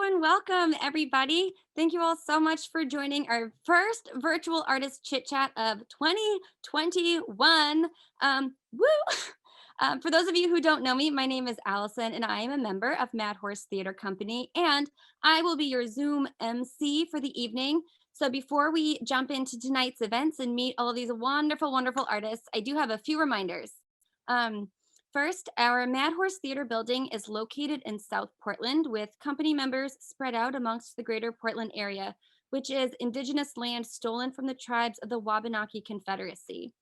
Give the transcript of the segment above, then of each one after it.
and welcome everybody. Thank you all so much for joining our first virtual artist chit chat of 2021. Woo! For those of you who don't know me, my name is Allison and I am a member of Mad Horse Theater Company, and I will be your Zoom MC for the evening. So before we jump into tonight's events and meet all of these wonderful, wonderful artists, I do have a few reminders. First, our Mad Horse Theater building is located in South Portland with company members spread out amongst the greater Portland area, which is indigenous land stolen from the tribes of the Wabanaki Confederacy.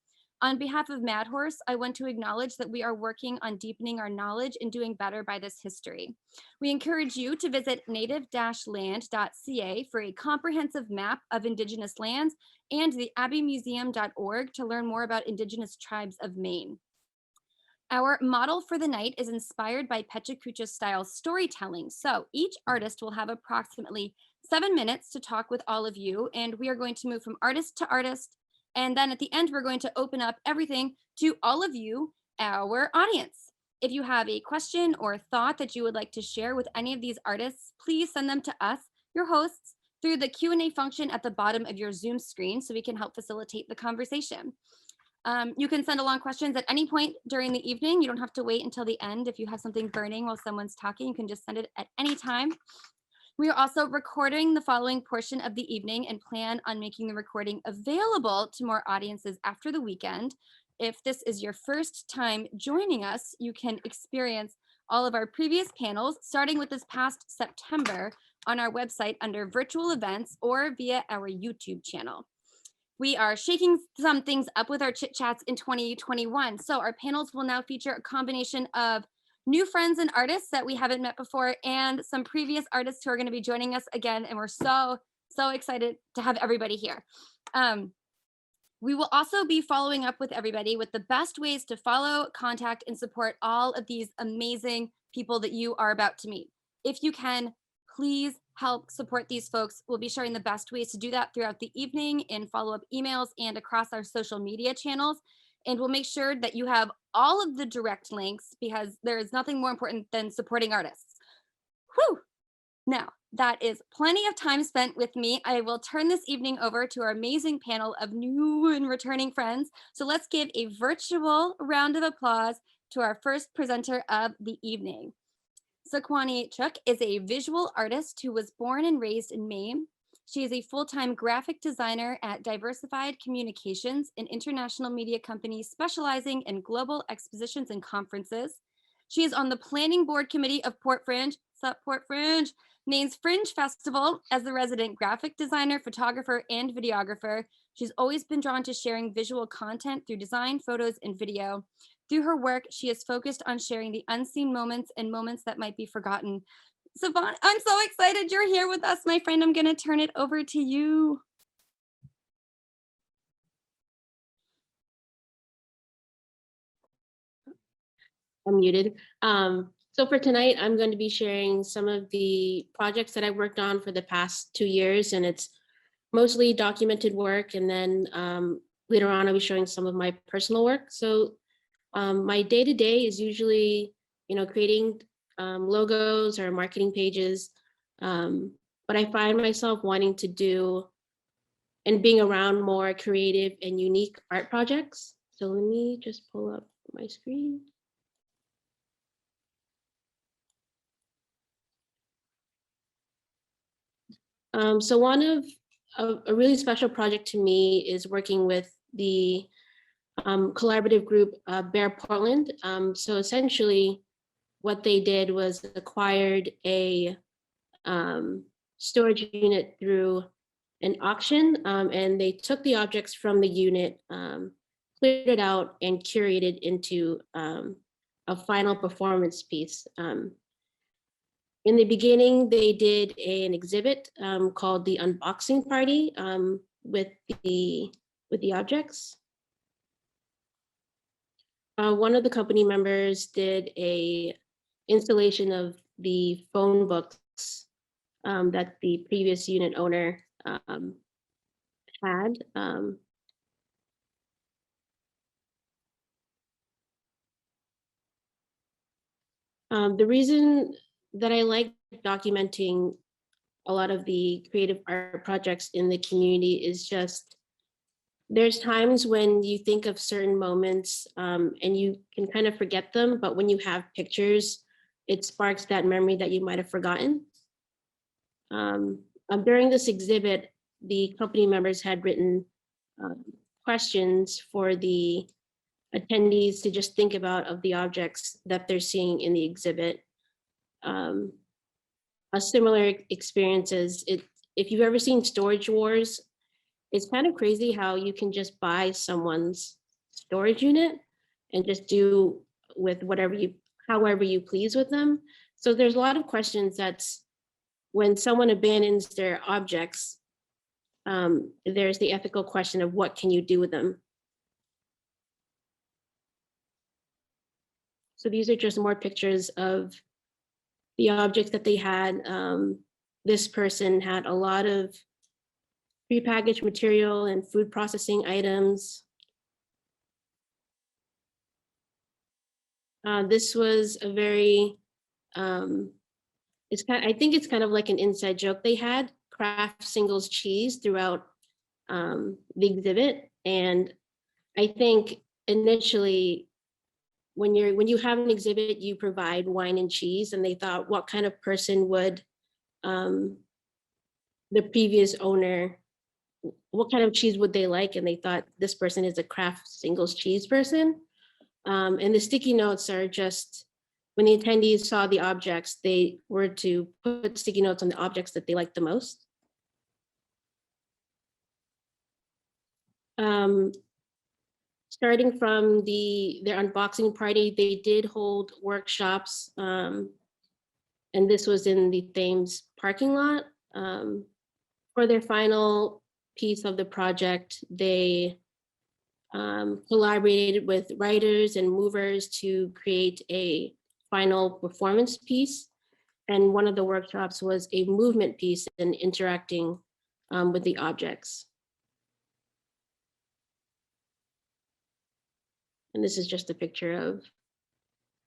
On behalf of Mad Horse, I want to acknowledge that we are working on deepening our knowledge and doing better by this history. We encourage you to visit native-land.ca for a comprehensive map of indigenous lands and the abbeymuseum.org to learn more about indigenous tribes of Maine. Our model for the night is inspired by Pechakucha style storytelling. So each artist will have approximately 7 minutes to talk with all of you, and we are going to move from artist to artist. And then at the end, we're going to open up everything to all of you, our audience. If you have a question or thought that you would like to share with any of these artists, please send them to us, your hosts, through the Q&A function at the bottom of your Zoom screen so we can help facilitate the conversation. You can send along questions at any point during the evening. You don't have to wait until the end. If you have something burning while someone's talking, you can just send it at any time. We are also recording the following portion of the evening and plan on making the recording available to more audiences after the weekend. If this is your first time joining us, you can experience all of our previous panels, starting with this past September, on our website under virtual events or via our YouTube channel. We are shaking some things up with our chit chats in 2021. So our panels will now feature a combination of new friends and artists that we haven't met before and some previous artists who are going to be joining us again. And we're so excited to have everybody here. We will also be following up with everybody with the best ways to follow, contact, and support all of these amazing people that you are about to meet. If you can, please help support these folks. We'll be sharing the best ways to do that throughout the evening in follow-up emails and across our social media channels. And we'll make sure that you have all of the direct links because there is nothing more important than supporting artists. Whew! Now, that is plenty of time spent with me. I will turn this evening over to our amazing panel of new and returning friends. So let's give a virtual round of applause to our first presenter of the evening. Sakwani Chuk is a visual artist who was born and raised in Maine. She is a full-time graphic designer at Diversified Communications, an international media company specializing in global expositions and conferences. She is on the planning board committee of Port Fringe, Maine's Fringe Festival as the resident graphic designer, photographer, and videographer. She's always been drawn to sharing visual content through design, photos, and video. Through her work, she is focused on sharing the unseen moments and moments that might be forgotten. Sabatta, I'm so excited you're here with us, my friend. I'm going to turn it over to you. I'm muted. So for tonight, I'm going to be sharing some of the projects that I've worked on for the past 2 years, and it's mostly documented work. And then later on, I'll be showing some of my personal work. So my day-to-day is usually, creating logos or marketing pages. But I find myself wanting to do and being around more creative and unique art projects. So let me just pull up my screen. So one of a really special project to me is working with the collaborative group Bear Portland. So essentially what they did was acquired a storage unit through an auction, and they took the objects from the unit, cleared it out, and curated into a final performance piece. In the beginning, they did an exhibit called the Unboxing Party with the objects. One of the company members did a installation of the phone books that the previous unit owner had. The reason that I like documenting a lot of the creative art projects in the community is just, there's times when you think of certain moments and you can kind of forget them, but when you have pictures, it sparks that memory that you might have forgotten. During this exhibit, the company members had written questions for the attendees to just think about of the objects that they're seeing in the exhibit. A similar experiences, if you've ever seen Storage Wars, it's kind of crazy how you can just buy someone's storage unit and just do with however you please with them. So there's a lot of questions that's when someone abandons their objects, there's the ethical question of what can you do with them? So these are just more pictures of the objects that they had. This person had a lot of prepackaged material and food processing items. This was a very, I think it's kind of like an inside joke. They had Kraft Singles cheese throughout the exhibit. And I think initially when you have an exhibit, you provide wine and cheese, and they thought, what kind of person would the previous owner, what kind of cheese would they like? And they thought this person is a Kraft Singles cheese person. And the sticky notes are just, when the attendees saw the objects, they were to put sticky notes on the objects that they liked the most. Starting from their unboxing party, they did hold workshops, and this was in the Thames parking lot. For their final piece of the project, they collaborated with writers and movers to create a final performance piece. And one of the workshops was a movement piece and interacting with the objects. And this is just a picture of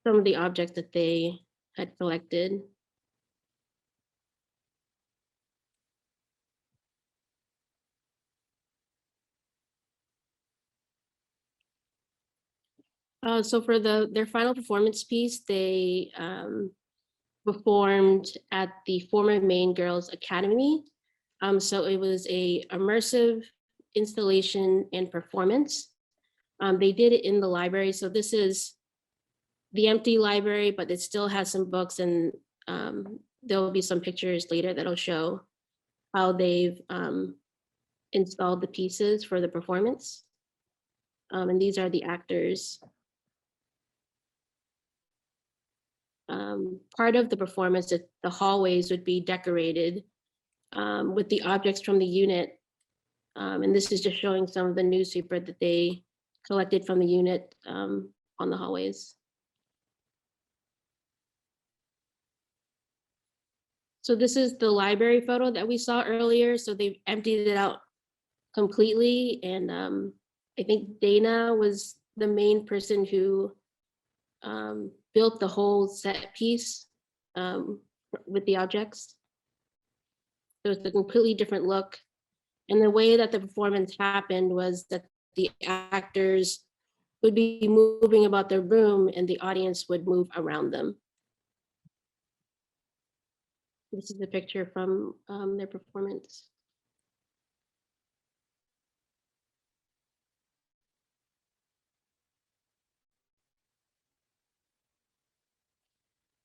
some of the objects that they had collected. So for their final performance piece, they performed at the former Maine Girls Academy. So it was a immersive installation and performance. They did it in the library. So this is the empty library, but it still has some books, and there will be some pictures later that'll show how they've installed the pieces for the performance. And these are the actors. Part of the performance, the hallways would be decorated with the objects from the unit. And this is just showing some of the newspaper that they collected from the unit on the hallways. So this is the library photo that we saw earlier. So they've emptied it out completely. And I think Dana was the main person who built the whole set piece with the objects. So it's a completely different look. And the way that the performance happened was that the actors would be moving about their room and the audience would move around them. This is a picture from their performance.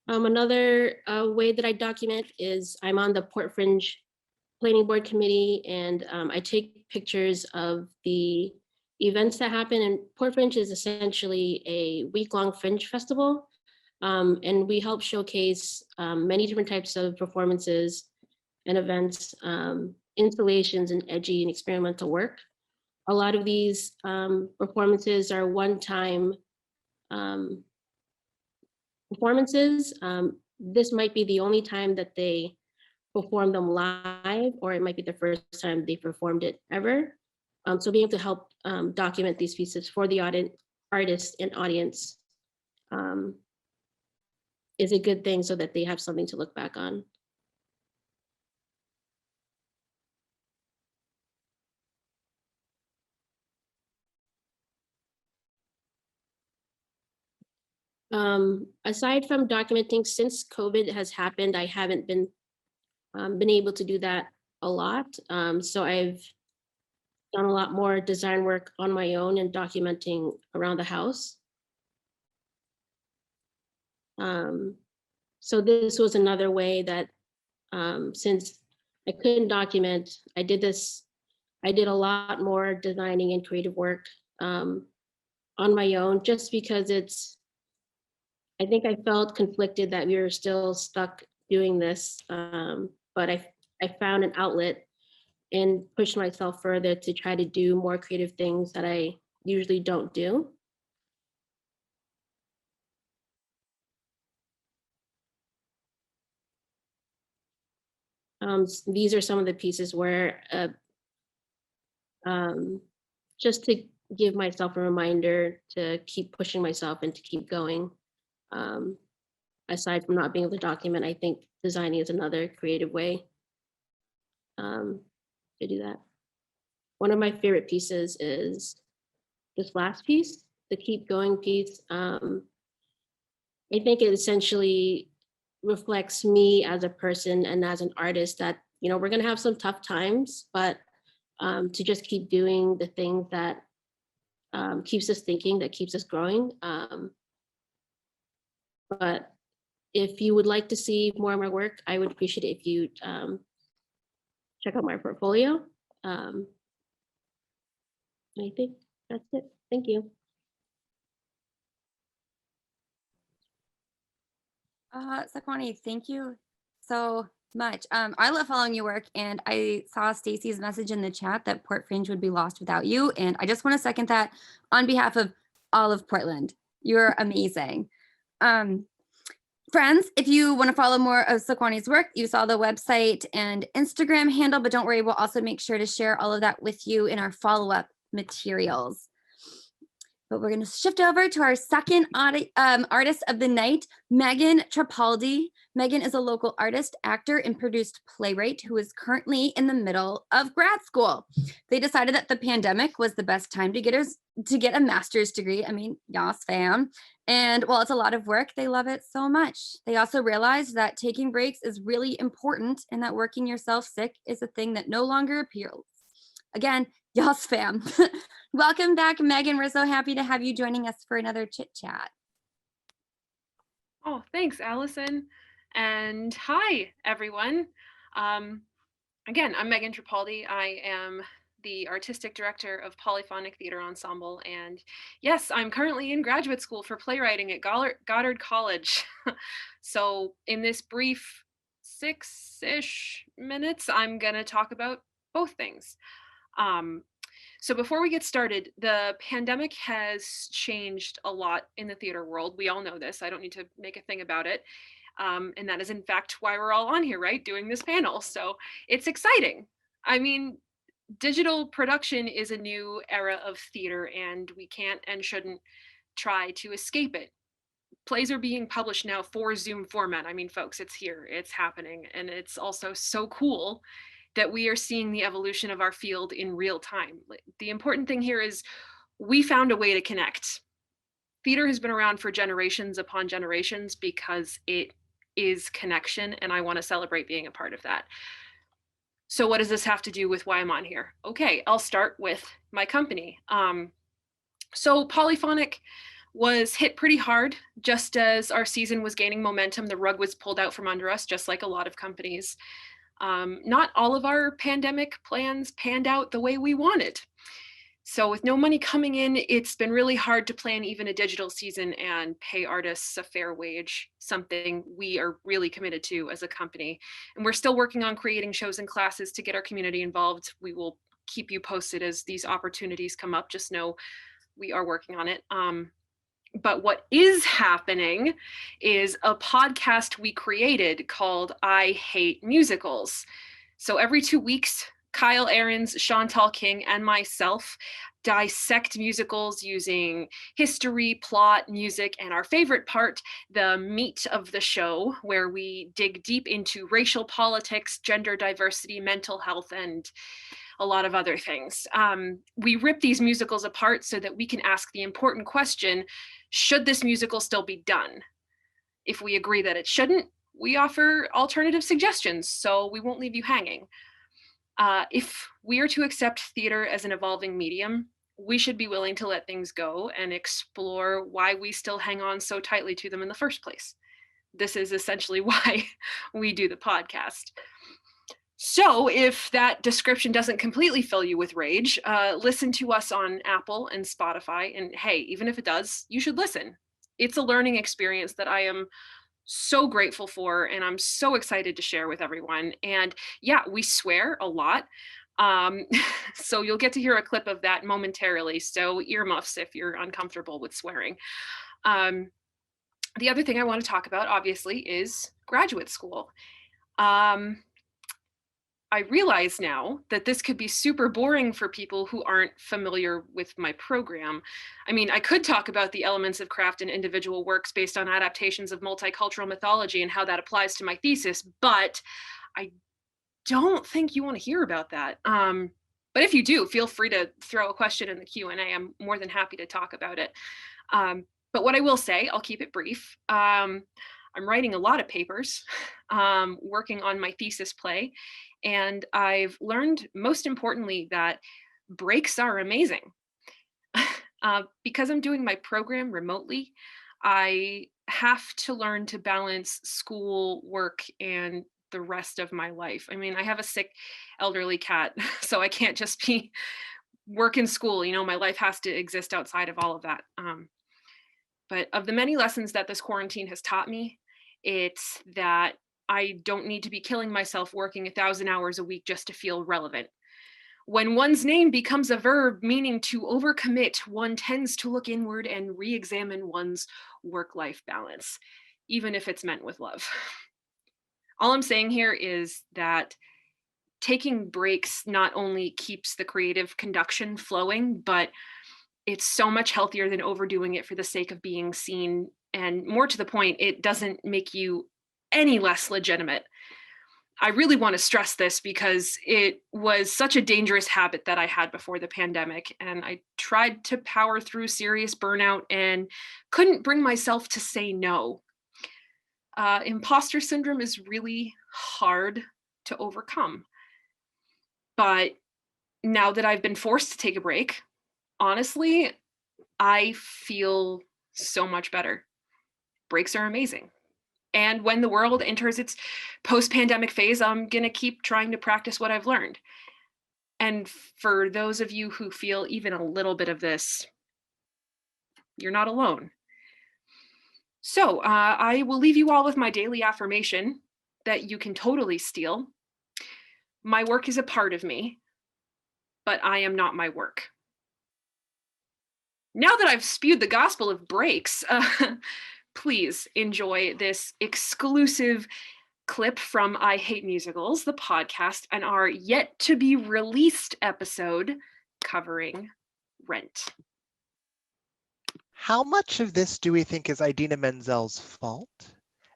Another way that I document is I'm on the Port Fringe Planning Board Committee, and I take pictures of the events that happen. And Port Fringe is essentially a week-long fringe festival. And we help showcase many different types of performances and events, installations, and edgy and experimental work. A lot of these performances are one-time performances. This might be the only time that they perform them live, or it might be the first time they performed it ever. So being able to help document these pieces for the artist and audience is a good thing so that they have something to look back on. Aside from documenting, since COVID has happened, I haven't been able to do that a lot. So I've done a lot more design work on my own and documenting around the house. Um, so this was another way that since I couldn't document, I did a lot more designing and creative work on my own, just because I think I felt conflicted that we were still stuck doing this. But I found an outlet and pushed myself further to try to do more creative things that I usually don't do. These are some of the pieces where um, just to give myself a reminder to keep pushing myself and to keep going. Um, Aside from not being able to document, I think designing is another creative way um, to do that. One of my favorite pieces is this last piece, the keep going piece. I think it essentially reflects me as a person and as an artist that, we're going to have some tough times, but to just keep doing the thing that keeps us thinking, that keeps us growing. But if you would like to see more of my work, I would appreciate it if you check out my portfolio. I think that's it. Thank you. Sakwani, thank you so much. I love following your work, and I saw Stacy's message in the chat that Port Fringe would be lost without you. And I just want to second that on behalf of all of Portland. You're amazing. Friends, if you want to follow more of Sakwani's work, you saw the website and Instagram handle, but don't worry, we'll also make sure to share all of that with you in our follow-up materials. But we're going to shift over to our second artist of the night, Megan Tripaldi. Megan is a local artist, actor, and produced playwright who is currently in the middle of grad school. They decided that the pandemic was the best time to get a master's degree. I mean, yas fam. And while it's a lot of work, they love it so much. They also realized that taking breaks is really important and that working yourself sick is a thing that no longer appeals. Again, yas fam. Welcome back, Megan. We're so happy to have you joining us for another chit chat. Oh, thanks, Allison. And hi, everyone. Again, I'm Megan Tripaldi. I am the artistic director of Polyphonic Theater Ensemble. And yes, I'm currently in graduate school for playwriting at Goddard College. So in this brief 6-ish minutes, I'm going to talk about both things. So before we get started, the pandemic has changed a lot in the theater world. We all know this. I don't need to make a thing about it. And that is in fact why we're all on here, right? Doing this panel. So it's exciting. I mean, digital production is a new era of theater and we can't and shouldn't try to escape it. Plays are being published now for Zoom format. I mean, folks, it's here, it's happening. And it's also so cool that we are seeing the evolution of our field in real time. The important thing here is we found a way to connect. Theater has been around for generations upon generations because it is connection, and I want to celebrate being a part of that. So what does this have to do with why I'm on here? Okay, I'll start with my company. So Polyphonic was hit pretty hard. Just as our season was gaining momentum, the rug was pulled out from under us, just like a lot of companies. Not all of our pandemic plans panned out the way we wanted. So with no money coming in, it's been really hard to plan even a digital season and pay artists a fair wage, something we are really committed to as a company. And we're still working on creating shows and classes to get our community involved. We will keep you posted as these opportunities come up. Just know we are working on it. But what is happening is a podcast we created called I Hate Musicals. So every 2 weeks, Kyle Ahrens, Chantal King, and myself dissect musicals using history, plot, music, and our favorite part, the meat of the show, where we dig deep into racial politics, gender diversity, mental health, and a lot of other things. We rip these musicals apart so that we can ask the important question, should this musical still be done? If we agree that it shouldn't, we offer alternative suggestions, so we won't leave you hanging. If we are to accept theater as an evolving medium, we should be willing to let things go and explore why we still hang on so tightly to them in the first place. This is essentially why we do the podcast. So if that description doesn't completely fill you with rage, listen to us on Apple and Spotify. And hey, even if it does, you should listen. It's a learning experience that I am so grateful for, and I'm so excited to share with everyone. And yeah, we swear a lot. So you'll get to hear a clip of that momentarily. So earmuffs if you're uncomfortable with swearing. The other thing I want to talk about, obviously, is graduate school. I realize now that this could be super boring for people who aren't familiar with my program. I mean, I could talk about the elements of craft and individual works based on adaptations of multicultural mythology and how that applies to my thesis, but I don't think you want to hear about that. But if you do, feel free to throw a question in the Q&A. I'm more than happy to talk about it. But what I will say, I'll keep it brief. I'm writing a lot of papers, working on my thesis play, and I've learned, most importantly, that breaks are amazing. Because I'm doing my program remotely, I have to learn to balance school, work, and the rest of my life. I mean, I have a sick elderly cat, so I can't just be work and school. You know, my life has to exist outside of all of that. But of the many lessons that this quarantine has taught me, it's that I don't need to be killing myself working 1,000 hours a week just to feel relevant. When one's name becomes a verb meaning to overcommit, one tends to look inward and re-examine one's work-life balance, even if it's meant with love. All I'm saying here is that taking breaks not only keeps the creative conduction flowing, but it's so much healthier than overdoing it for the sake of being seen. And more to the point, it doesn't make you any less legitimate. I really want to stress this because it was such a dangerous habit that I had before the pandemic. And I tried to power through serious burnout and couldn't bring myself to say no. Imposter syndrome is really hard to overcome. But now that I've been forced to take a break, honestly, I feel so much better. Breaks are amazing. And when the world enters its post-pandemic phase, I'm going to keep trying to practice what I've learned. And for those of you who feel even a little bit of this, you're not alone. So I will leave you all with my daily affirmation that you can totally steal. My work is a part of me, but I am not my work. Now that I've spewed the gospel of breaks, please enjoy this exclusive clip from I Hate Musicals, the podcast, and our yet to be released episode covering Rent. How much of this do we think is Idina Menzel's fault?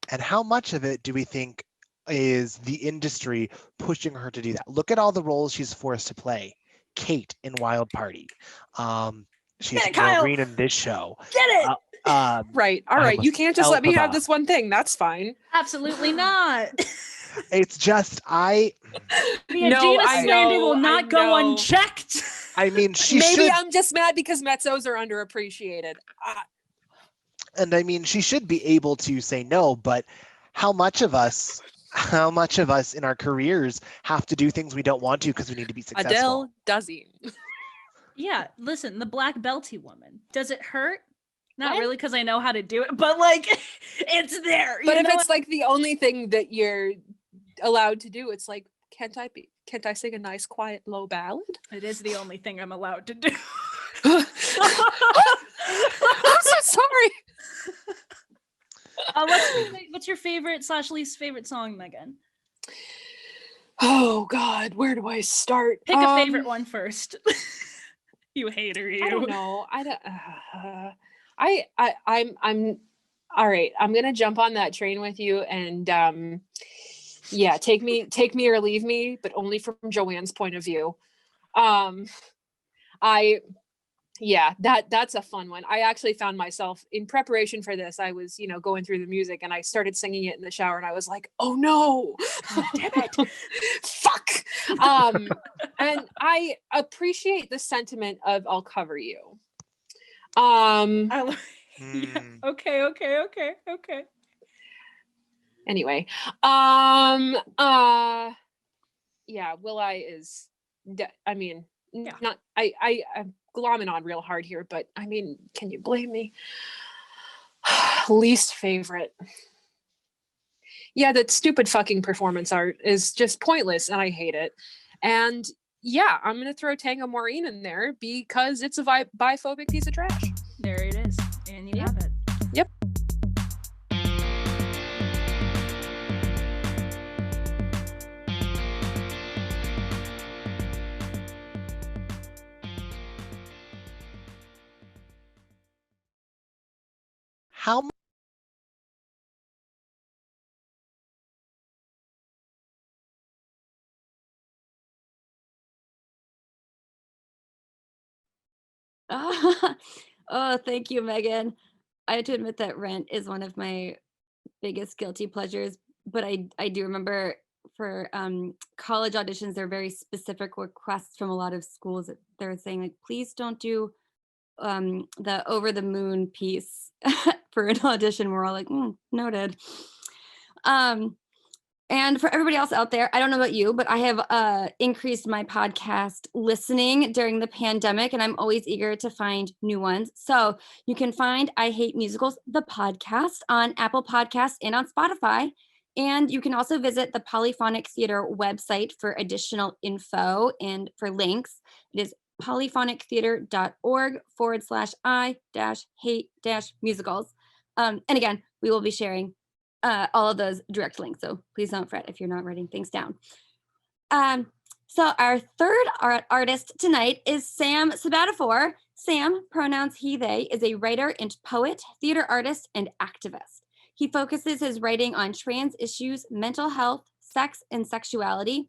And how much of it do we think is the industry pushing her to do that? Look at all the roles she's forced to play. Kate in Wild Party. She's Maureen in this show. Get it! Right. All right. You can't just let me have this one thing. That's fine. Absolutely not. It's just The Idina slander will not go unchecked. I mean, Maybe I'm just mad because mezzos are underappreciated. And I mean, she should be able to say no, but how much of us in our careers have to do things we don't want to because we need to be successful? Adele doesn't. Yeah, listen, the black belty woman. Does it hurt? Not really, because I know how to do it, but like, it's there. But if it's like the only thing that you're allowed to do, it's like, can't I sing a nice, quiet, low ballad? It is the only thing I'm allowed to do. I'm so sorry. What's your favorite / least favorite song, Megan? Oh God, where do I start? Pick a favorite one first. You hater, you. I don't know. I'm all right. I'm gonna jump on that train with you, and yeah, take me or leave me, but only from Joanne's point of view. I Yeah, that's a fun one. I actually found myself in preparation for this. I was, going through the music and I started singing it in the shower and I was like, oh no, Damn it. fuck. And I appreciate the sentiment of I'll cover you. Yeah. Hmm. Okay. Anyway, yeah, Will I is, I mean, Yeah. not, I'm glomming on real hard here, but I mean, can you blame me? Least favorite. Yeah, that stupid fucking performance art is just pointless and I hate it. And yeah, I'm gonna throw Tango Maureen in there because it's a biphobic piece of trash. There it is. And you Yep. have it. Yep. How much Oh, thank you, Megan. I have to admit that Rent is one of my biggest guilty pleasures, but I do remember for college auditions, there are very specific requests from a lot of schools that they're saying like, please don't do the Over the Moon piece for an audition. We're all like, noted. Um, and for everybody else out there, I don't know about you, but I have increased my podcast listening during the pandemic, and I'm always eager to find new ones. So you can find I Hate Musicals, the podcast, on Apple Podcasts and on Spotify. And you can also visit the Polyphonic Theater website for additional info and for links. It is polyphonictheater.org/I-hate-musicals. And again, we will be sharing all of those direct links. So please don't fret if you're not writing things down. So our third artist tonight is Sam Sabatta. Sam, pronouns he, they, is a writer and poet, theater artist, and activist. He focuses his writing on trans issues, mental health, sex, and sexuality.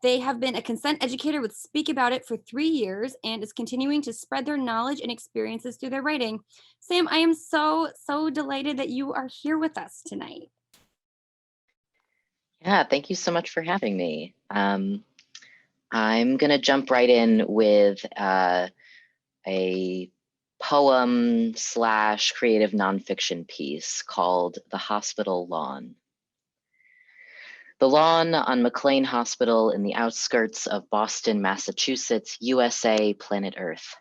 They have been a consent educator with Speak About It for 3 years and is continuing to spread their knowledge and experiences through their writing. Sam, I am so delighted that you are here with us tonight. Yeah, thank you so much for having me. I'm going to jump right in with a poem / creative nonfiction piece called The Hospital Lawn. The lawn on McLean Hospital in the outskirts of Boston, Massachusetts, USA, planet Earth.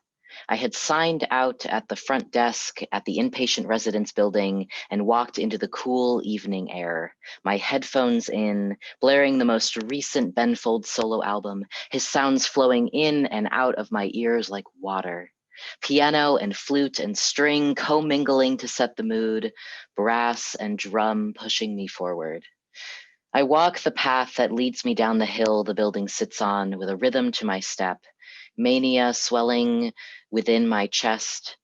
I had signed out at the front desk at the inpatient residence building and walked into the cool evening air, my headphones in, blaring the most recent Ben Folds solo album, his sounds flowing in and out of my ears like water. Piano and flute and string commingling to set the mood, brass and drum pushing me forward. I walk the path that leads me down the hill the building sits on with a rhythm to my step, mania swelling within my chest.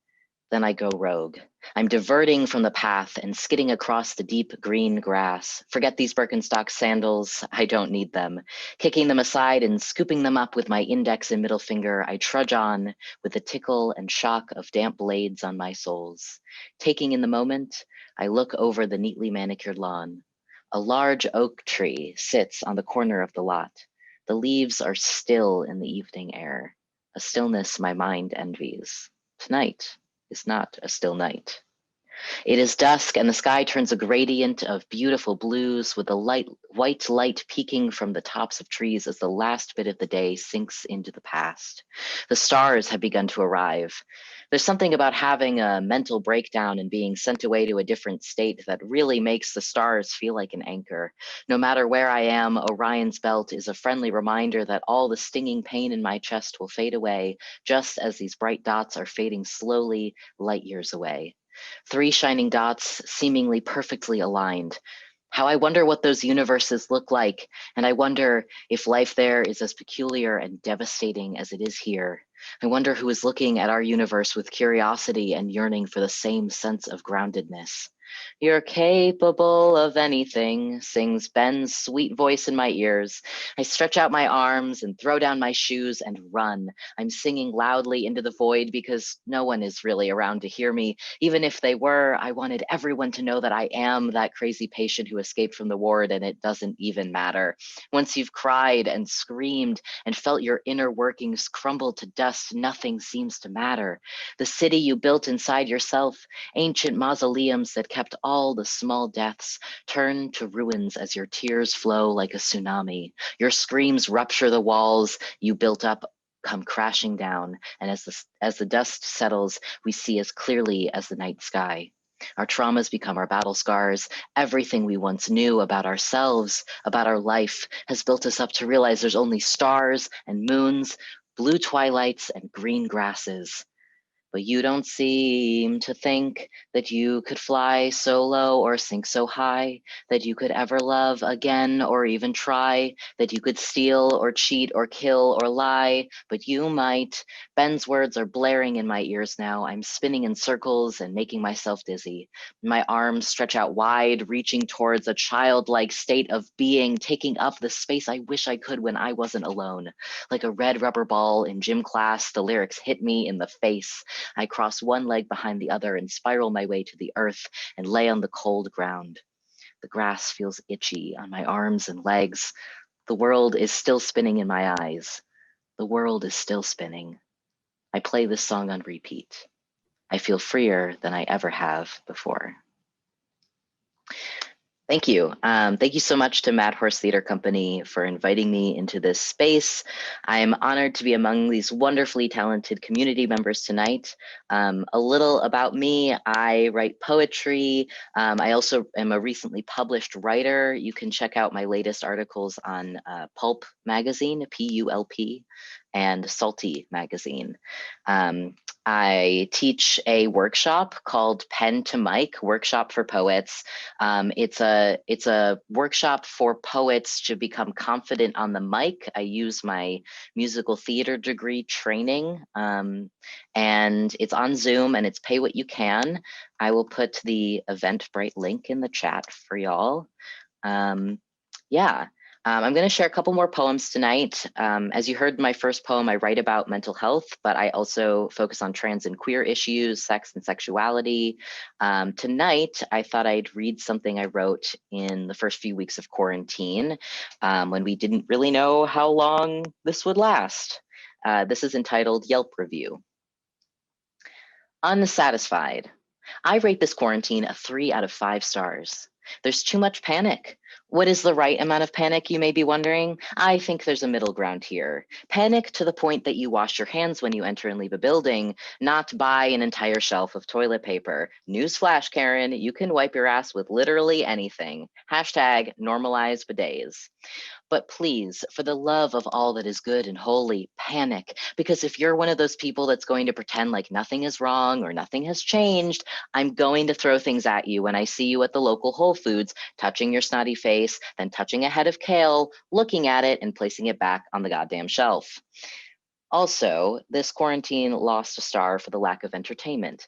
Then I go rogue. I'm diverting from the path and skidding across the deep green grass. Forget these Birkenstock sandals, I don't need them. Kicking them aside and scooping them up with my index and middle finger, I trudge on with the tickle and shock of damp blades on my soles. Taking in the moment, I look over the neatly manicured lawn. A large oak tree sits on the corner of the lot. The leaves are still in the evening air, a stillness my mind envies. Tonight is not a still night. It is dusk and the sky turns a gradient of beautiful blues with the white light peeking from the tops of trees as the last bit of the day sinks into the past. The stars have begun to arrive. There's something about having a mental breakdown and being sent away to a different state that really makes the stars feel like an anchor. No matter where I am, Orion's belt is a friendly reminder that all the stinging pain in my chest will fade away, just as these bright dots are fading slowly, light years away. 3 shining dots, seemingly perfectly aligned. How I wonder what those universes look like, and I wonder if life there is as peculiar and devastating as it is here. I wonder who is looking at our universe with curiosity and yearning for the same sense of groundedness. You're capable of anything, sings Ben's sweet voice in my ears. I stretch out my arms and throw down my shoes and run. I'm singing loudly into the void because no one is really around to hear me. Even if they were, I wanted everyone to know that I am that crazy patient who escaped from the ward, and it doesn't even matter. Once you've cried and screamed and felt your inner workings crumble to dust, nothing seems to matter. The city you built inside yourself, ancient mausoleums that kept all the small deaths, turn to ruins as your tears flow like a tsunami. Your screams rupture the walls you built up, come crashing down, and as the dust settles, we see as clearly as the night sky. Our traumas become our battle scars. Everything we once knew about ourselves, about our life, has built us up to realize there's only stars and moons, blue twilights and green grasses. But you don't seem to think that you could fly so low or sink so high, that you could ever love again or even try, that you could steal or cheat or kill or lie, but you might. Ben's words are blaring in my ears now. I'm spinning in circles and making myself dizzy. My arms stretch out wide, reaching towards a childlike state of being, taking up the space I wish I could when I wasn't alone. Like a red rubber ball in gym class, the lyrics hit me in the face. I cross one leg behind the other and spiral my way to the earth and lay on the cold ground. The grass feels itchy on my arms and legs. The world is still spinning in my eyes. The world is still spinning. I play this song on repeat. I feel freer than I ever have before. Thank you. Thank you so much to Mad Horse Theater Company for inviting me into this space. I'm honored to be among these wonderfully talented community members tonight. A little about me, I write poetry. I also am a recently published writer. You can check out my latest articles on Pulp Magazine, P-U-L-P, and Salty Magazine. I teach a workshop called Pen to Mic, Workshop for Poets. It's a workshop for poets to become confident on the mic. I use my musical theater degree training, and it's on Zoom and it's pay what you can. I will put the Eventbrite link in the chat for y'all. I'm going to share a couple more poems tonight. As you heard in my first poem, I write about mental health, but I also focus on trans and queer issues, sex and sexuality. Tonight, I thought I'd read something I wrote in the first few weeks of quarantine, when we didn't really know how long this would last. This is entitled Yelp Review. Unsatisfied. I rate this quarantine a 3 out of 5 stars. There's too much panic. What is the right amount of panic, you may be wondering? I think there's a middle ground here. Panic to the point that you wash your hands when you enter and leave a building, not buy an entire shelf of toilet paper. Newsflash, Karen, you can wipe your ass with literally anything. Hashtag normalize bidets. But please, for the love of all that is good and holy, panic. Because if you're one of those people that's going to pretend like nothing is wrong or nothing has changed, I'm going to throw things at you when I see you at the local Whole Foods, touching your snotty face, then touching a head of kale, looking at it and placing it back on the goddamn shelf. Also, this quarantine lost a star for the lack of entertainment.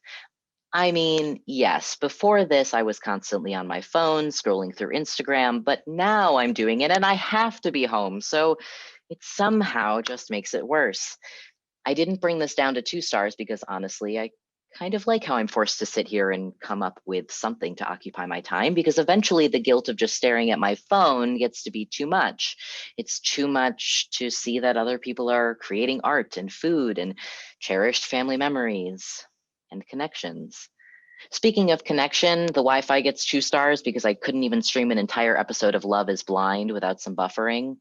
I mean, yes, before this, I was constantly on my phone, scrolling through Instagram, but now I'm doing it and I have to be home. So it somehow just makes it worse. I didn't bring this down to 2 stars because honestly, I kind of like how I'm forced to sit here and come up with something to occupy my time, because eventually the guilt of just staring at my phone gets to be too much. It's too much to see that other people are creating art and food and cherished family memories and connections. Speaking of connection, the Wi-Fi gets 2 stars because I couldn't even stream an entire episode of Love is Blind without some buffering.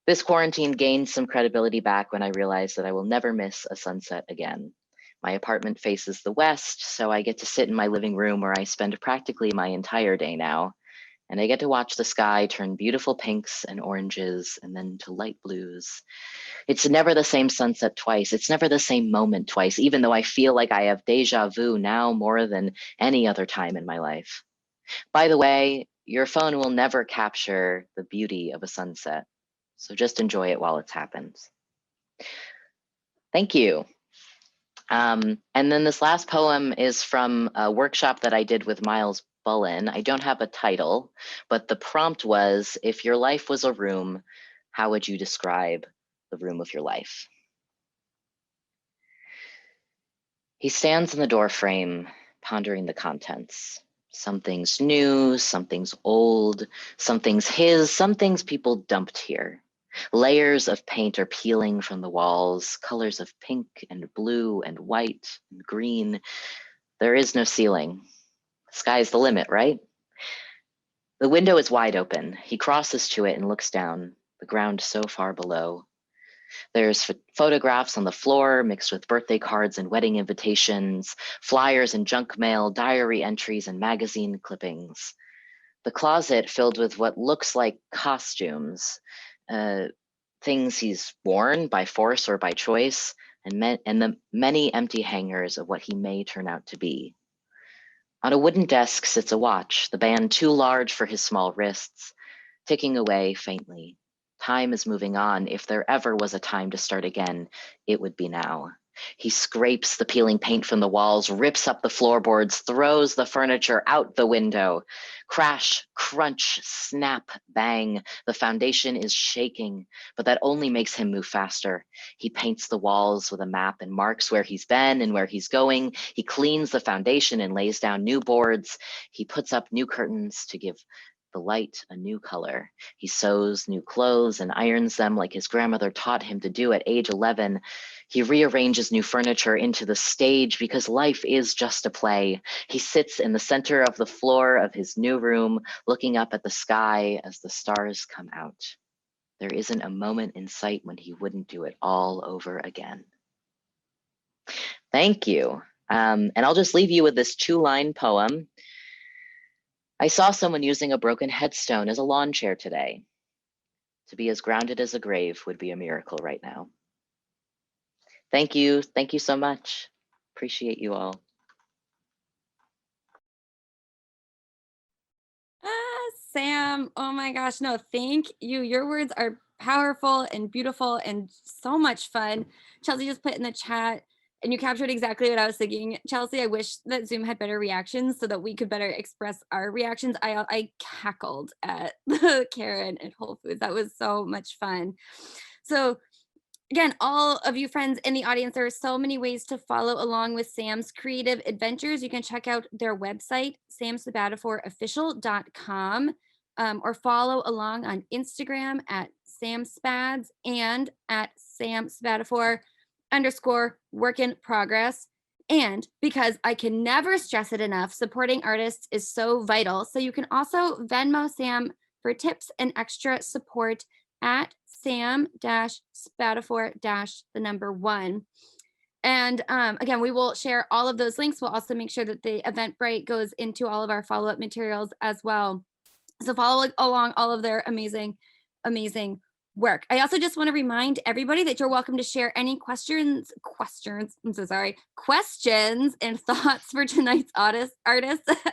This quarantine gained some credibility back when I realized that I will never miss a sunset again. My apartment faces the west, so I get to sit in my living room where I spend practically my entire day now. And I get to watch the sky turn beautiful pinks and oranges and then to light blues. It's never the same sunset twice. It's never the same moment twice, even though I feel like I have deja vu now more than any other time in my life. By the way, your phone will never capture the beauty of a sunset. So just enjoy it while it happens. Thank you. And then this last poem is from a workshop that I did with Miles Bullen. I don't have a title, but the prompt was, if your life was a room, how would you describe the room of your life? He stands in the doorframe, pondering the contents. Something's new, something's old, something's his, some things people dumped here. Layers of paint are peeling from the walls, colors of pink and blue and white and green. There is no ceiling. Sky's the limit, right? The window is wide open. He crosses to it and looks down, the ground so far below. There's photographs on the floor mixed with birthday cards and wedding invitations, flyers and junk mail, diary entries and magazine clippings. The closet filled with what looks like costumes, things he's worn by force or by choice, and the many empty hangers of what he may turn out to be. On a wooden desk sits a watch, the band too large for his small wrists, ticking away faintly. Time is moving on. If there ever was a time to start again, it would be now. He scrapes the peeling paint from the walls, rips up the floorboards, throws the furniture out the window. Crash, crunch, snap, bang. The foundation is shaking, but that only makes him move faster. He paints the walls with a map and marks where he's been and where he's going. He cleans the foundation and lays down new boards. He puts up new curtains to give the light a new color. He sews new clothes and irons them like his grandmother taught him to do at age 11. He rearranges new furniture into the stage because life is just a play. He sits in the center of the floor of his new room, looking up at the sky as the stars come out. There isn't a moment in sight when he wouldn't do it all over again. Thank you. And I'll just leave you with this 2-line poem. I saw someone using a broken headstone as a lawn chair today. To be as grounded as a grave would be a miracle right now. Thank you. Thank you so much. Appreciate you all. Sam, oh my gosh, no, thank you. Your words are powerful and beautiful and so much fun. Chelsea just put in the chat, and you captured exactly what I was thinking. Chelsea, I wish that Zoom had better reactions so that we could better express our reactions. I cackled at the Karen at Whole Foods. That was so much fun. So again, all of you friends in the audience, there are so many ways to follow along with Sam's creative adventures. You can check out their website, samsabataforofficial.com, or follow along on Instagram at samspads and at samsabatafor_work-in-progress. And because I can never stress it enough, supporting artists is so vital. So you can also Venmo Sam for tips and extra support at sam-spatafor-1. And again, we will share all of those links. We'll also make sure that the Eventbrite goes into all of our follow-up materials as well. So follow along all of their amazing, amazing work. I also just want to remind everybody that you're welcome to share any questions and thoughts for tonight's artists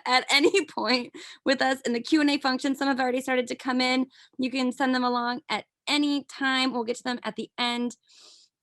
at any point with us in the Q&A function. Some have already started to come in. You can send them along at any time. We'll get to them at the end.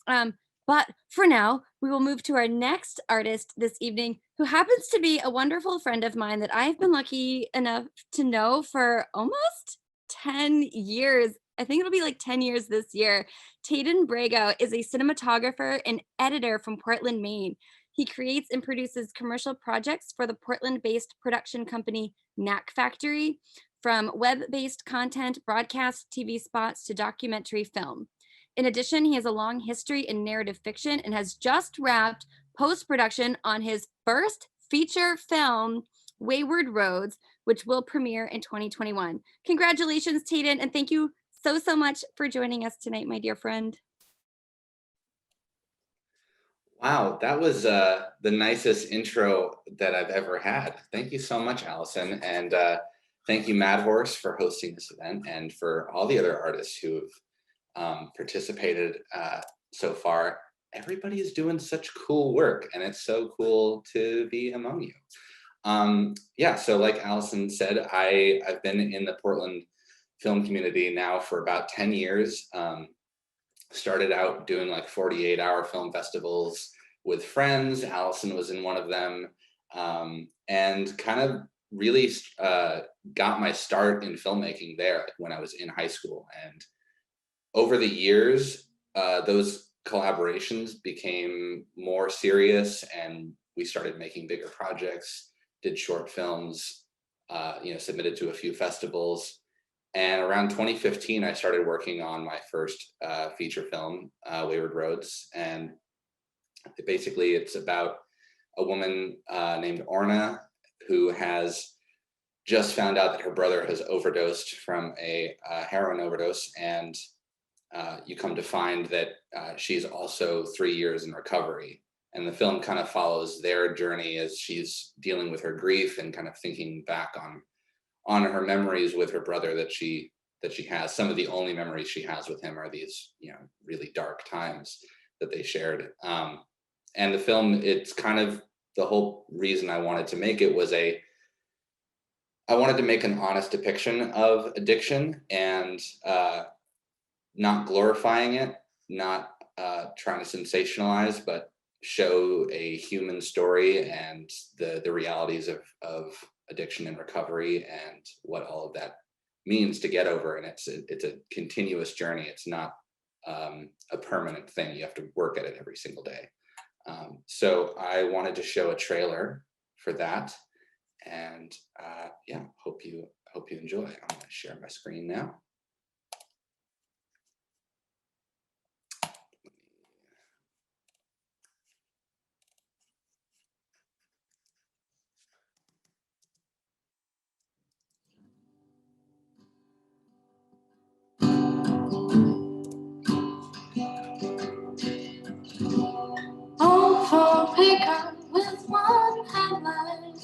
But for now, we will move to our next artist this evening, who happens to be a wonderful friend of mine that I've been lucky enough to know for almost 10 years. I think it'll be like 10 years this year. Tayden Brago is a cinematographer and editor from Portland, Maine. He creates and produces commercial projects for the Portland-based production company Knack Factory, from web-based content, broadcast TV spots to documentary film. In addition, he has a long history in narrative fiction and has just wrapped post-production on his first feature film, Wayward Roads, which will premiere in 2021. Congratulations, Tayden, and thank you so much for joining us tonight, my dear friend. Wow, that was the nicest intro that I've ever had. Thank you so much, Allison, and thank you, Mad Horse, for hosting this event, and for all the other artists who have participated so far. Everybody is doing such cool work, and it's so cool to be among you. Yeah, so like Allison said, I've been in the Portland film community now for about 10 years. Started out doing like 48-hour film festivals with friends. Allison was in one of them, and kind of really got my start in filmmaking there when I was in high school. And over the years, those collaborations became more serious, and we started making bigger projects, did short films, submitted to a few festivals. And around 2015, I started working on my first feature film, Wayward Roads. And basically, it's about a woman named Orna who has just found out that her brother has overdosed from a heroin overdose. And you come to find that she's also 3 years in recovery. And the film kind of follows their journey as she's dealing with her grief and kind of thinking back on her memories with her brother that she has. Some of the only memories she has with him are these, really dark times that they shared. And the film, it's kind of the whole reason I wanted to make it was I wanted to make an honest depiction of addiction and not glorifying it, not trying to sensationalize, but show a human story and the realities of addiction and recovery and what all of that means to get over. And it's a continuous journey. It's not a permanent thing. You have to work at it every single day. So I wanted to show a trailer for that, and yeah, hope you enjoy. I'm going to share my screen now. All for pickup with one headlight.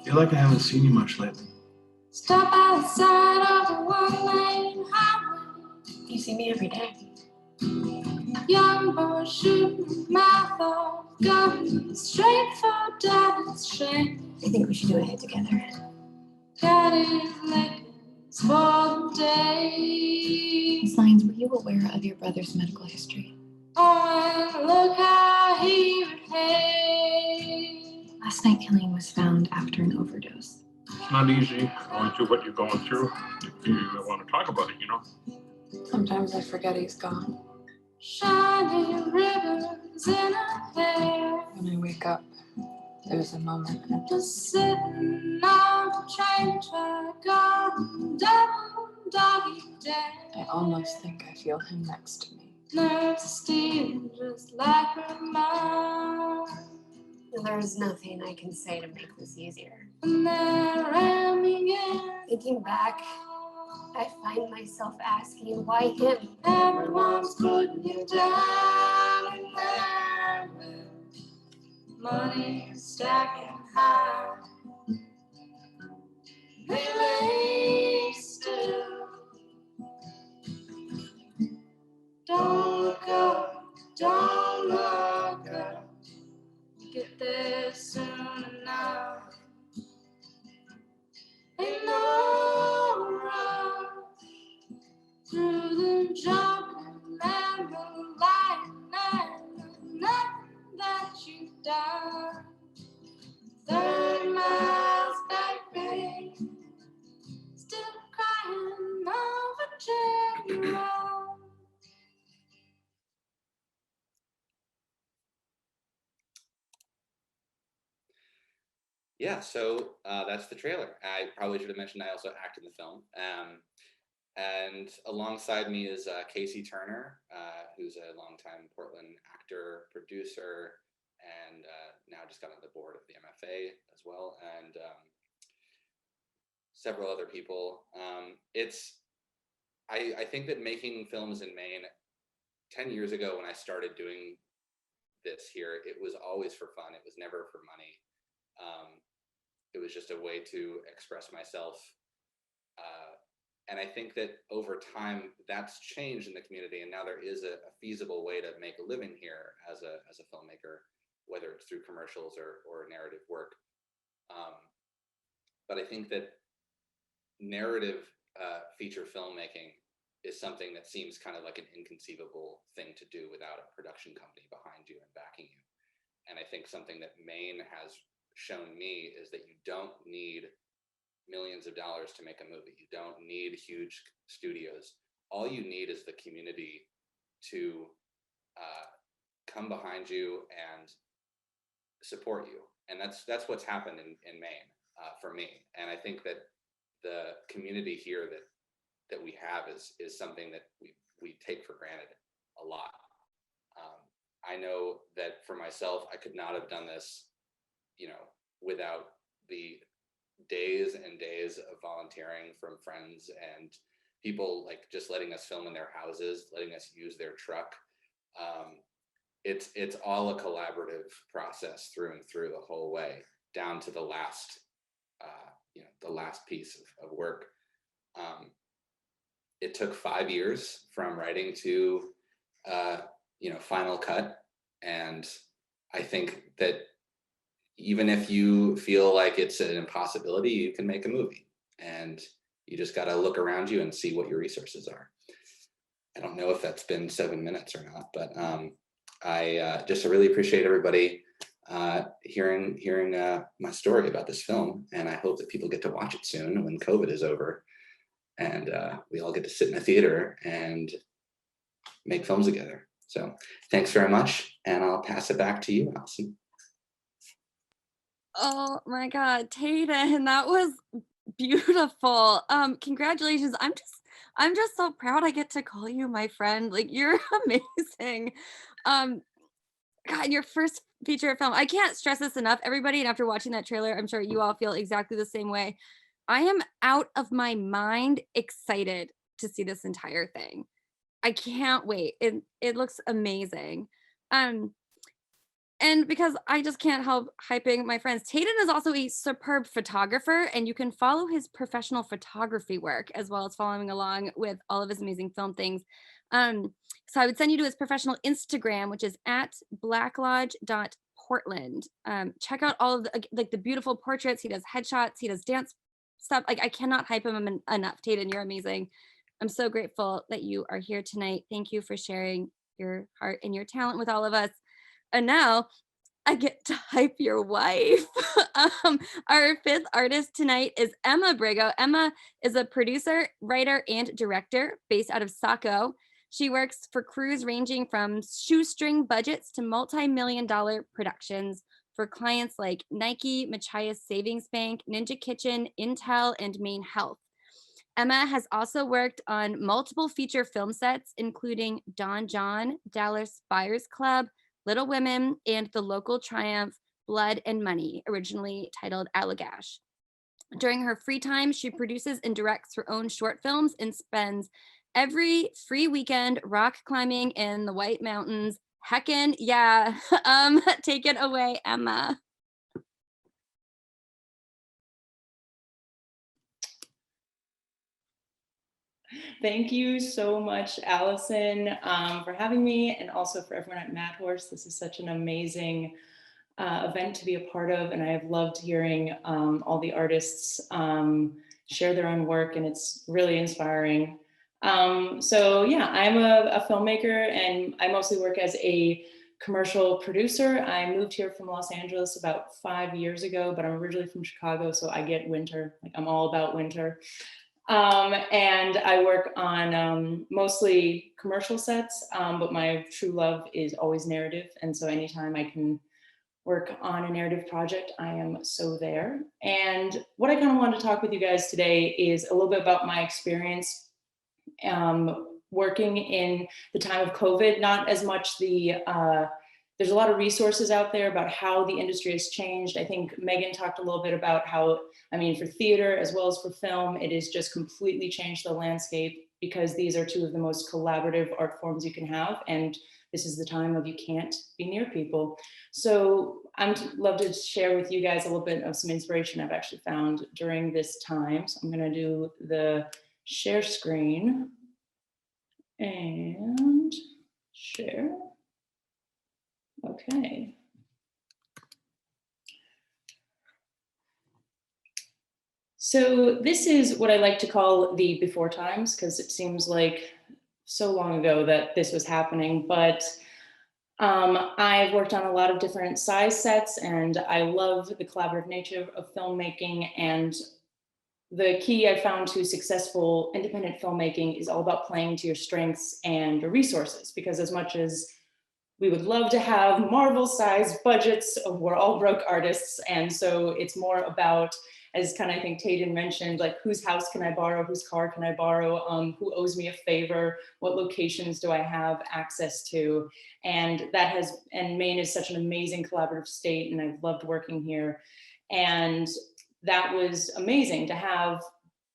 Feel like I haven't seen you much lately. Stop outside of the one-lane highway. You see me every day. Young boy shooting mouth off, gun straight for daddy's shame. I think we should do a hit together. Daddy's lickings for the day. Signs, were you aware of your brother's medical history? Oh, and look how he behaved. Last night, Killian was found after an overdose. It's not easy going through what you're going through. If you want to talk about it, Sometimes I forget he's gone. Shiny ribbons in her hair. When I wake up, there's a moment. I'm just sitting on the train track on double doggy day. I almost think I feel him next to me. Nerves steel just like her mom. There's nothing I can say to make this easier. And there I am again. Thinking back, I find myself asking, why him? Everyone's putting you down in there with money stacking high. They lay still. Don't look up, don't look up. Get there soon enough. Ain't no rush through the jungle and the light and the nothing that you've done. 30 miles back, babe, still crying over General. Yeah, so that's the trailer. I probably should have mentioned I also act in the film. And alongside me is Casey Turner, who's a longtime Portland actor, producer, and now just got on the board of the MFA as well, and several other people. I think that making films in Maine, 10 years ago when I started doing this here, it was always for fun. It was never for money. It was just a way to express myself. And I think that over time that's changed in the community, and now there is a feasible way to make a living here as a filmmaker, whether it's through commercials or narrative work. But I think that narrative feature filmmaking is something that seems kind of like an inconceivable thing to do without a production company behind you and backing you. And I think something that Maine has shown me is that you don't need millions of dollars to make a movie. You don't need huge studios. All you need is the community to come behind you and support you. And that's what's happened in Maine for me. And I think that the community here that we have is something that we take for granted a lot. I know that for myself, I could not have done this, without the days and days of volunteering from friends and people, like just letting us film in their houses, letting us use their truck. It's all a collaborative process through and through the whole way, down to the last piece of work. It took 5 years from writing to final cut, and I think that even if you feel like it's an impossibility, you can make a movie, and you just got to look around you and see what your resources are. I don't know if that's been 7 minutes or not, but I just really appreciate everybody hearing my story about this film, and I hope that people get to watch it soon when COVID is over, and we all get to sit in a theater and make films together. So thanks very much, and I'll pass it back to you, Allison. Oh my God, Tayden, that was beautiful. Congratulations. I'm just so proud I get to call you my friend. Like, you're amazing. God, your first feature film. I can't stress this enough, everybody. And after watching that trailer, I'm sure you all feel exactly the same way. I am out of my mind excited to see this entire thing. I can't wait. It looks amazing. And because I just can't help hyping my friends, Tayden is also a superb photographer, and you can follow his professional photography work as well as following along with all of his amazing film things. So I would send you to his professional Instagram, which is at blacklodge.portland. Check out all of the beautiful portraits. He does headshots. He does dance stuff. Like, I cannot hype him enough. Tayden, you're amazing. I'm so grateful that you are here tonight. Thank you for sharing your heart and your talent with all of us. And now I get to hype your wife. Our fifth artist tonight is Emma Brego. Emma is a producer, writer, and director based out of Saco. She works for crews ranging from shoestring budgets to multi-million-dollar productions for clients like Nike, Machias Savings Bank, Ninja Kitchen, Intel, and Maine Health. Emma has also worked on multiple feature film sets, including Don John, Dallas Buyers Club, Little Women, and the local triumph Blood and Money, originally titled Allagash. During her free time, she produces and directs her own short films and spends every free weekend rock climbing in the White Mountains. Heckin' yeah. Take it away, Emma. Thank you so much, Allison, for having me, and also for everyone at Mad Horse. This is such an amazing event to be a part of, and I have loved hearing all the artists share their own work, and it's really inspiring. So yeah, I'm a filmmaker, and I mostly work as a commercial producer. I moved here from Los Angeles about 5 years ago, but I'm originally from Chicago, so I get winter. Like, I'm all about winter. And I work on mostly commercial sets, but my true love is always narrative. And so anytime I can work on a narrative project, I am so there. And what I kind of wanted to talk with you guys today is a little bit about my experience working in the time of COVID, not as much there's a lot of resources out there about how the industry has changed. I think Megan talked a little bit about how, I mean, for theater as well as for film, it has just completely changed the landscape, because these are two of the most collaborative art forms you can have. And this is the time of you can't be near people. So I'd love to share with you guys a little bit of some inspiration I've actually found during this time. So I'm gonna do the share screen and share. Okay. So this is what I like to call the before times, because it seems like so long ago that this was happening. But I've worked on a lot of different size sets, and I love the collaborative nature of filmmaking. And the key I found to successful independent filmmaking is all about playing to your strengths and your resources, because as much as we would love to have Marvel-sized budgets, we're all broke artists. And so it's more about, as kind of I think Tayden mentioned, like whose house can I borrow, whose car can I borrow, who owes me a favor, what locations do I have access to? And Maine is such an amazing collaborative state, and I've loved working here. And that was amazing to have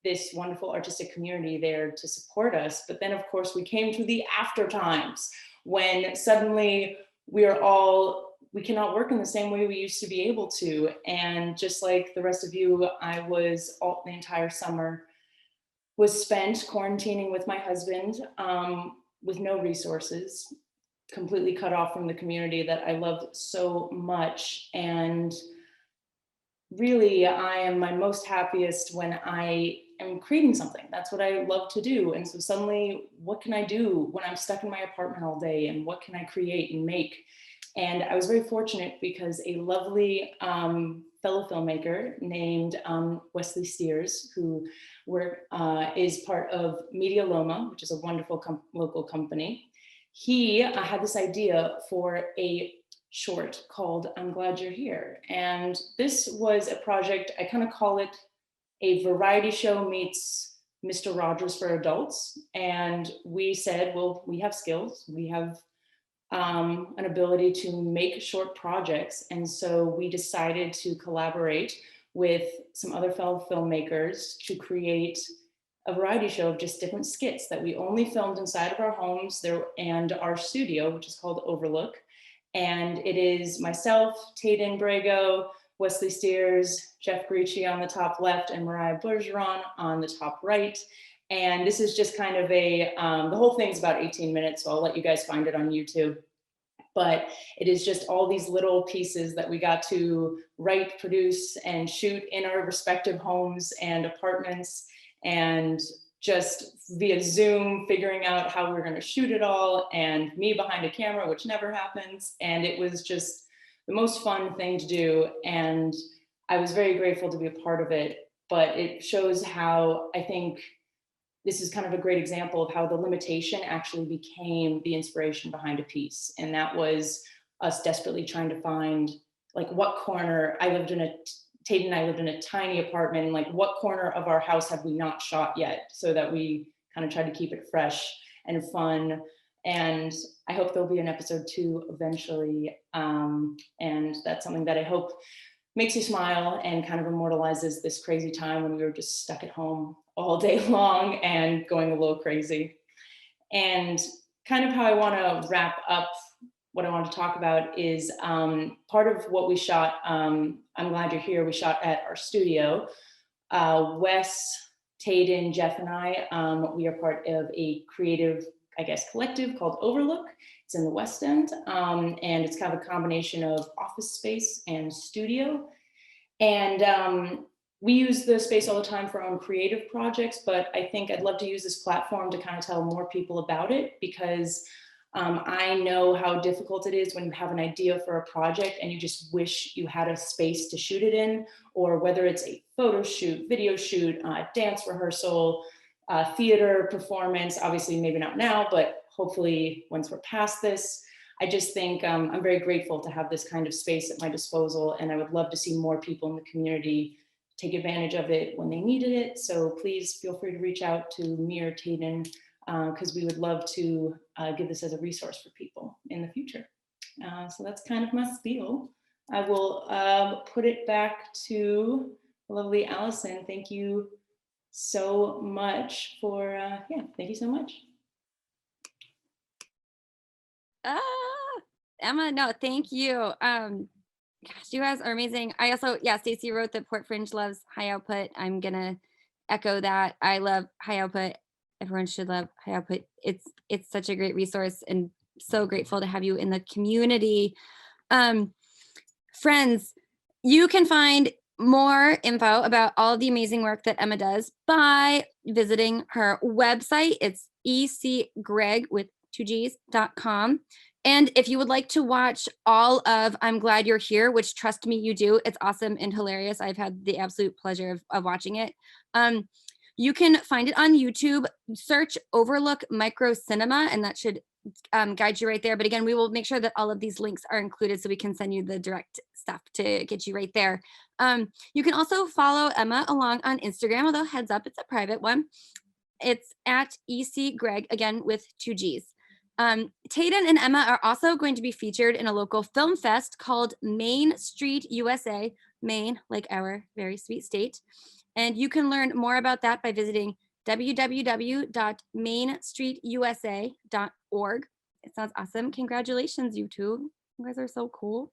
this wonderful artistic community there to support us. But then of course we came to the after times, when suddenly we cannot work in the same way we used to be able to. And just like the rest of you, the entire summer was spent quarantining with my husband, with no resources, completely cut off from the community that I loved so much. And really, I am my most happiest when I am creating something. That's what I love to do. And so suddenly, what can I do when I'm stuck in my apartment all day, and what can I create and make? And I was very fortunate because a lovely fellow filmmaker named Wesley Sears, who is part of Media Loma, which is a wonderful local company. He had this idea for a short called I'm Glad You're Here. And this was a project, I kind of call it a variety show meets Mr. Rogers for adults. And we said, well, we have skills, we have an ability to make short projects. And so we decided to collaborate with some other fellow filmmakers to create a variety show of just different skits that we only filmed inside of our homes there and our studio, which is called Overlook. And it is myself, Tayden Brago, Wesley Sears, Jeff Gricci on the top left, and Mariah Bergeron on the top right. And this is just kind of the whole thing's about 18 minutes, so I'll let you guys find it on YouTube. But it is just all these little pieces that we got to write, produce, and shoot in our respective homes and apartments, and just via Zoom, figuring out how we're going to shoot it all, and me behind a camera, which never happens. And it was just the most fun thing to do. And I was very grateful to be a part of it. But it shows how I think this is kind of a great example of how the limitation actually became the inspiration behind a piece. And that was us desperately trying to find, like, what corner. Tayden and I lived in a tiny apartment, and like, what corner of our house have we not shot yet, so that we kind of tried to keep it fresh and fun. And I hope there'll be an episode 2 eventually. And that's something that I hope makes you smile and kind of immortalizes this crazy time when we were just stuck at home all day long and going a little crazy. And kind of how I want to wrap up what I want to talk about is part of what we shot, I'm Glad You're Here, we shot at our studio. Wes, Tayden, Jeff, and I, we are part of a creative, I guess, collective called Overlook. It's in the West End, and it's kind of a combination of office space and studio. And we use the space all the time for our own creative projects, but I think I'd love to use this platform to kind of tell more people about it, because I know how difficult it is when you have an idea for a project and you just wish you had a space to shoot it in, or whether it's a photo shoot, video shoot, dance rehearsal, theater performance, obviously maybe not now, but hopefully once we're past this. I just think I'm very grateful to have this kind of space at my disposal, and I would love to see more people in the community take advantage of it when they needed it. So please feel free to reach out to me or Tayden, because we would love to give this as a resource for people in the future. So that's kind of my spiel. I will put it back to lovely Allison. Thank you so much for, thank you so much. Emma, no, thank you. Gosh, you guys are amazing. I also, Stacey wrote that Port Fringe loves high output. I'm gonna echo that. I love high output. Everyone should love high output. It's such a great resource, and so grateful to have you in the community. Friends, you can find more info about all of the amazing work that Emma does by visiting her website. It's ecgreg with 2gs.com. And if you would like to watch all of I'm Glad You're Here, which trust me, you do, it's awesome and hilarious. I've had the absolute pleasure of watching it. You can find it on YouTube. Search Overlook Micro Cinema, and that should guide you right there. But again, we will make sure that all of these links are included so we can send you the direct stuff to get you right there. You can also follow Emma along on Instagram, although heads up, it's a private one. It's at ecgreg, again, with 2Gs. Tayden and Emma are also going to be featured in a local film fest called Main Street USA, Maine, like our very sweet state. And you can learn more about that by visiting www.mainstreetusa.org. It sounds awesome. Congratulations, you two. You guys are so cool.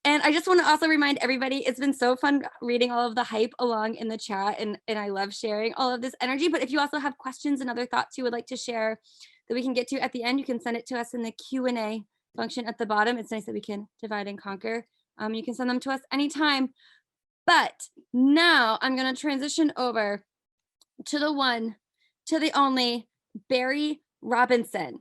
And I just want to also remind everybody, it's been so fun reading all of the hype along in the chat, and I love sharing all of this energy. But if you also have questions and other thoughts you would like to share that we can get to at the end, you can send it to us in the Q&A function at the bottom. It's nice that we can divide and conquer. You can send them to us anytime. But now I'm going to transition over to the one, to the only, Barry Robinson.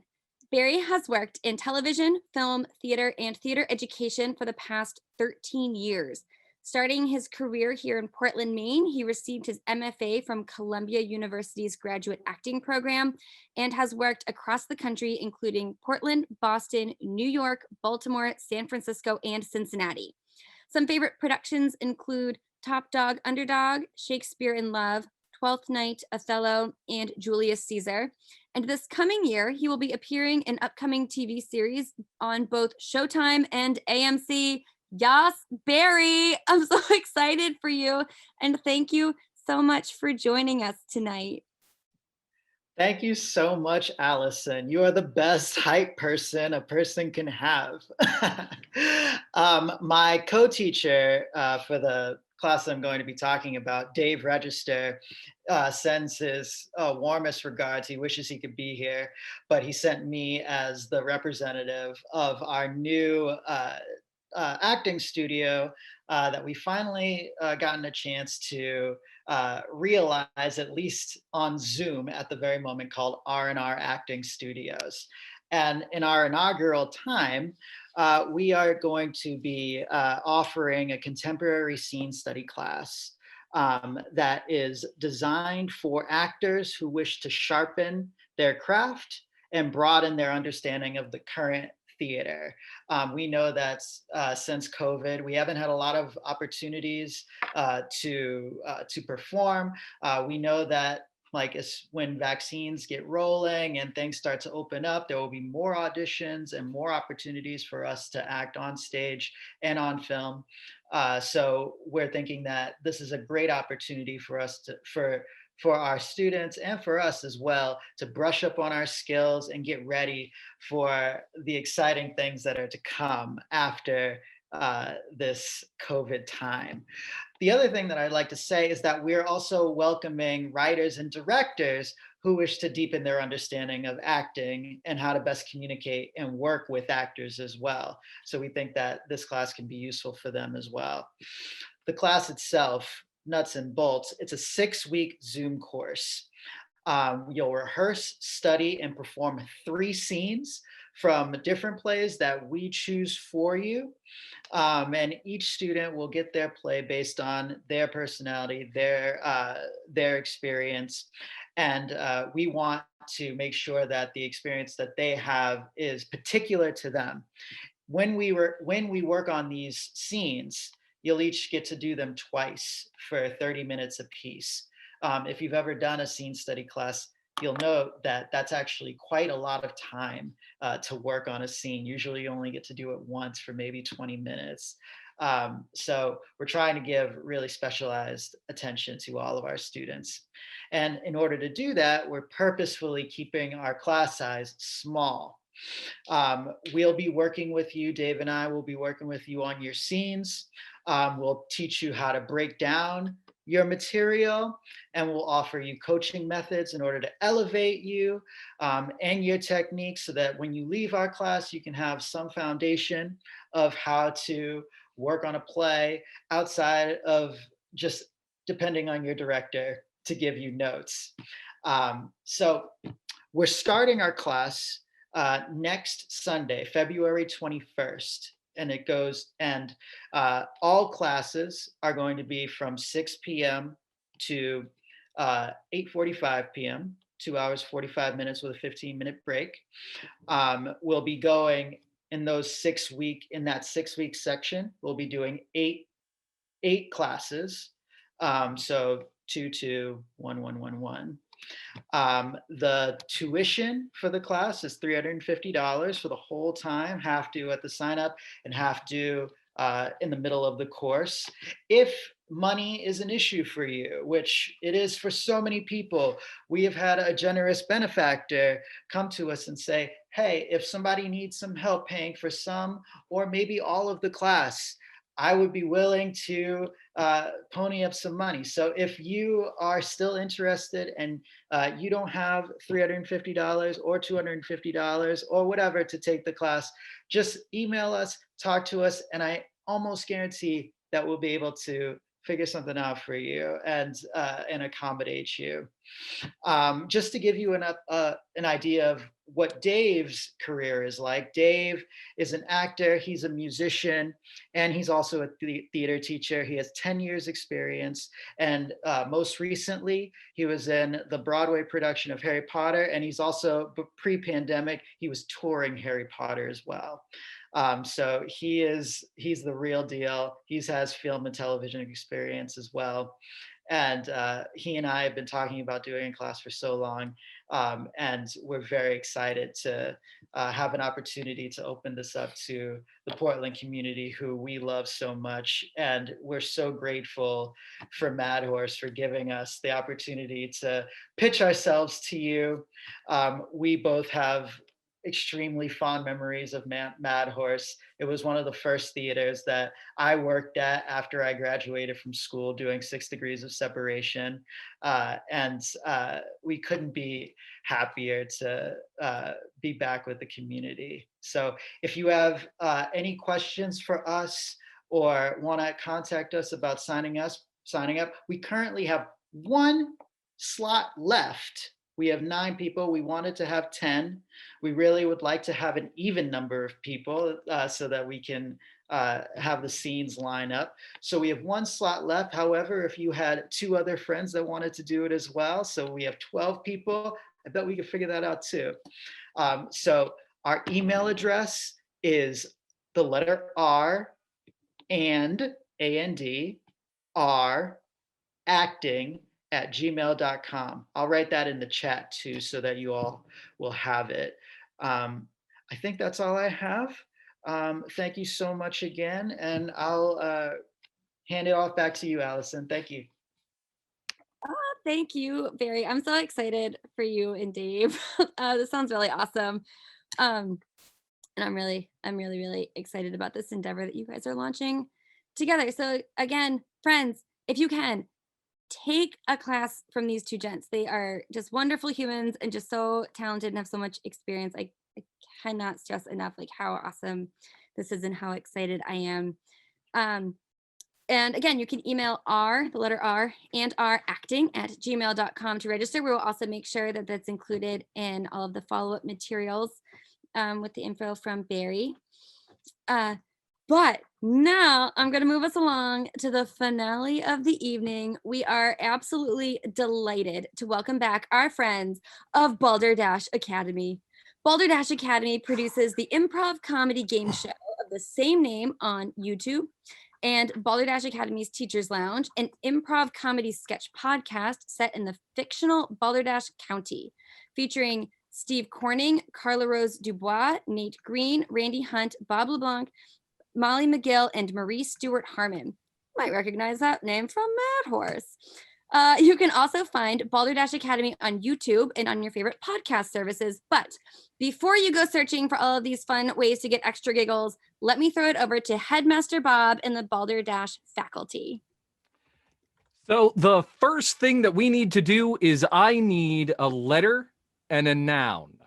Barry has worked in television, film, theater, and theater education for the past 13 years. Starting his career here in Portland, Maine, he received his MFA from Columbia University's graduate acting program and has worked across the country, including Portland, Boston, New York, Baltimore, San Francisco, and Cincinnati. Some favorite productions include Top Dog, Underdog, Shakespeare in Love, Twelfth Night, Othello, and Julius Caesar. And this coming year, he will be appearing in upcoming TV series on both Showtime and AMC. Yas, Barry, I'm so excited for you. And thank you so much for joining us tonight. Thank you so much, Allison. You are the best hype person a person can have. My co-teacher for the class I'm going to be talking about, Dave Register, sends his warmest regards. He wishes he could be here, but he sent me as the representative of our new acting studio that we finally gotten a chance to realize, at least on Zoom at the very moment, called R&R Acting Studios. And in our inaugural time, we are going to be offering a contemporary scene study class that is designed for actors who wish to sharpen their craft and broaden their understanding of the current theater. We know that since COVID, we haven't had a lot of opportunities to perform. We know that when vaccines get rolling and things start to open up, there will be more auditions and more opportunities for us to act on stage and on film. So we're thinking that this is a great opportunity for us for our students and for us as well to brush up on our skills and get ready for the exciting things that are to come after this COVID time. The other thing that I'd like to say is that we're also welcoming writers and directors who wish to deepen their understanding of acting and how to best communicate and work with actors as well. So we think that this class can be useful for them as well. The class itself, nuts and bolts, it's a 6-week Zoom course. You'll rehearse, study, and perform 3 scenes from different plays that we choose for you. And each student will get their play based on their personality, their experience. And we want to make sure that the experience that they have is particular to them. When we work on these scenes, you'll each get to do them twice for 30 minutes apiece. If you've ever done a scene study class, you'll note that that's actually quite a lot of time to work on a scene. Usually you only get to do it once for maybe 20 minutes. So we're trying to give really specialized attention to all of our students. And in order to do that, we're purposefully keeping our class size small. We'll be working with you, Dave and I will be working with you on your scenes. We'll teach you how to break down your material, and we'll offer you coaching methods in order to elevate you and your technique so that when you leave our class, you can have some foundation of how to work on a play outside of just depending on your director to give you notes. So we're starting our class next Sunday, February 21st. And it goes, and all classes are going to be from 6 p.m. to 8:45 p.m., 2 hours, 45 minutes with a 15-minute break. We'll be going in that 6-week section, we'll be doing eight classes. So 2, 2, 1, 1, 1, 1. The tuition for the class is $350 for the whole time, half due at the sign up and half due in the middle of the course. If money is an issue for you, which it is for so many people, we have had a generous benefactor come to us and say, hey, if somebody needs some help paying for some or maybe all of the class, I would be willing to pony up some money. So if you are still interested and you don't have $350 or $250 or whatever to take the class, just email us, talk to us, and I almost guarantee that we'll be able to figure something out for you and accommodate you. Just to give you an idea of what Dave's career is like. Dave is an actor, he's a musician, and he's also a theater teacher. He has 10 years experience. And most recently, he was in the Broadway production of Harry Potter. And he's also, pre-pandemic, he was touring Harry Potter as well. So he's the real deal. He has film and television experience as well. And he and I have been talking about doing a class for so long. And we're very excited to have an opportunity to open this up to the Portland community who we love so much. And we're so grateful for Mad Horse for giving us the opportunity to pitch ourselves to you. We both have extremely fond memories of Mad Horse. It was one of the first theaters that I worked at after I graduated from school doing 6 Degrees of Separation. And we couldn't be happier to be back with the community. So if you have any questions for us or want to contact us about signing up, we currently have 1 slot left. We have 9 people. We wanted to have 10. We really would like to have an even number of people so that we can have the scenes line up. So we have 1 slot left. However, if you had 2 other friends that wanted to do it as well, so we have 12 people, I bet we could figure that out too. So our email address is the letter R and A-N-D, R, acting, @gmail.com. I'll write that in the chat too so that you all will have it. I think that's all I have. Thank you so much again, and I'll hand it off back to you, Allison. Thank you. Thank you, Barry. I'm so excited for you and Dave. This sounds really awesome. And I'm really excited about this endeavor that you guys are launching together. So again, friends, if you can, take a class from these 2 gents. They are just wonderful humans and just so talented and have so much experience. I cannot stress enough like how awesome this is and how excited I am. And again, you can email the letter R, and R acting @gmail.com to register. We will also make sure that that's included in all of the follow-up materials with the info from Barry. But now I'm going to move us along to the finale of the evening. We are absolutely delighted to welcome back our friends of Balderdash Academy. Balderdash Academy produces the improv comedy game show of the same name on YouTube, and Balderdash Academy's Teachers Lounge, an improv comedy sketch podcast set in the fictional Balderdash County, featuring Steve Corning, Carla Rose Dubois, Nate Green, Randy Hunt, Bob LeBlanc, Molly McGill, and Marie Stewart Harmon. You might recognize that name from Mad Horse. You can also find Balderdash Academy on YouTube and on your favorite podcast services. But before you go searching for all of these fun ways to get extra giggles, let me throw it over to Headmaster Bob and the Balderdash faculty. So the first thing that we need to do is I need a letter and a noun.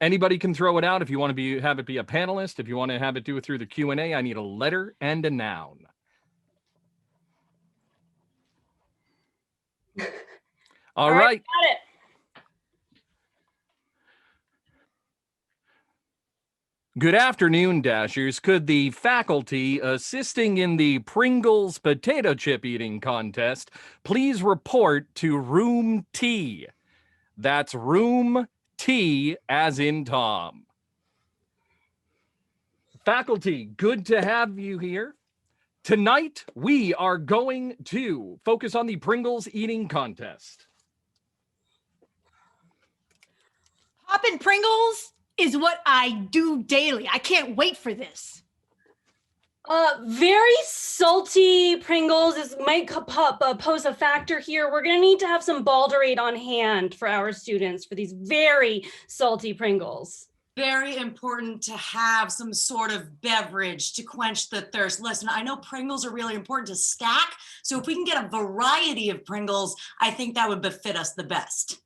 Anybody can throw it out. If you want to have it be a panelist, if you want to have it do it through the Q&A, I need a letter and a noun. All right. Got it. Good afternoon, Dashers. Could the faculty assisting in the Pringles potato chip eating contest please report to room T? That's room T as in Tom. Faculty, good to have you here. Tonight, we are going to focus on the Pringles eating contest. Poppin' Pringles is what I do daily. I can't wait for this. Very salty Pringles might pose a factor here. We're gonna need to have some Balderade on hand for our students for these very salty Pringles. Very important to have some sort of beverage to quench the thirst. Listen, I know Pringles are really important to stack, so if we can get a variety of Pringles, I think that would befit us the best.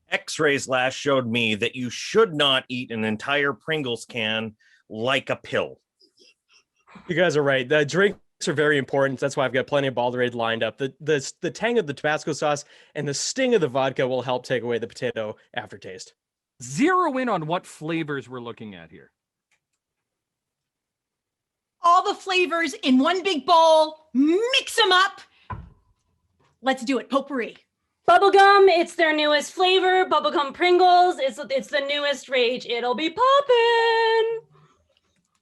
X-rays last showed me that you should not eat an entire Pringles can like a pill. You guys are right. The drinks are very important. That's why I've got plenty of Balderade lined up. The tang of the Tabasco sauce and the sting of the vodka will help take away the potato aftertaste. Zero in on what flavors we're looking at here. All the flavors in one big bowl, mix them up. Let's do it, potpourri. Bubblegum, it's their newest flavor. Bubblegum Pringles, it's the newest rage. It'll be poppin'.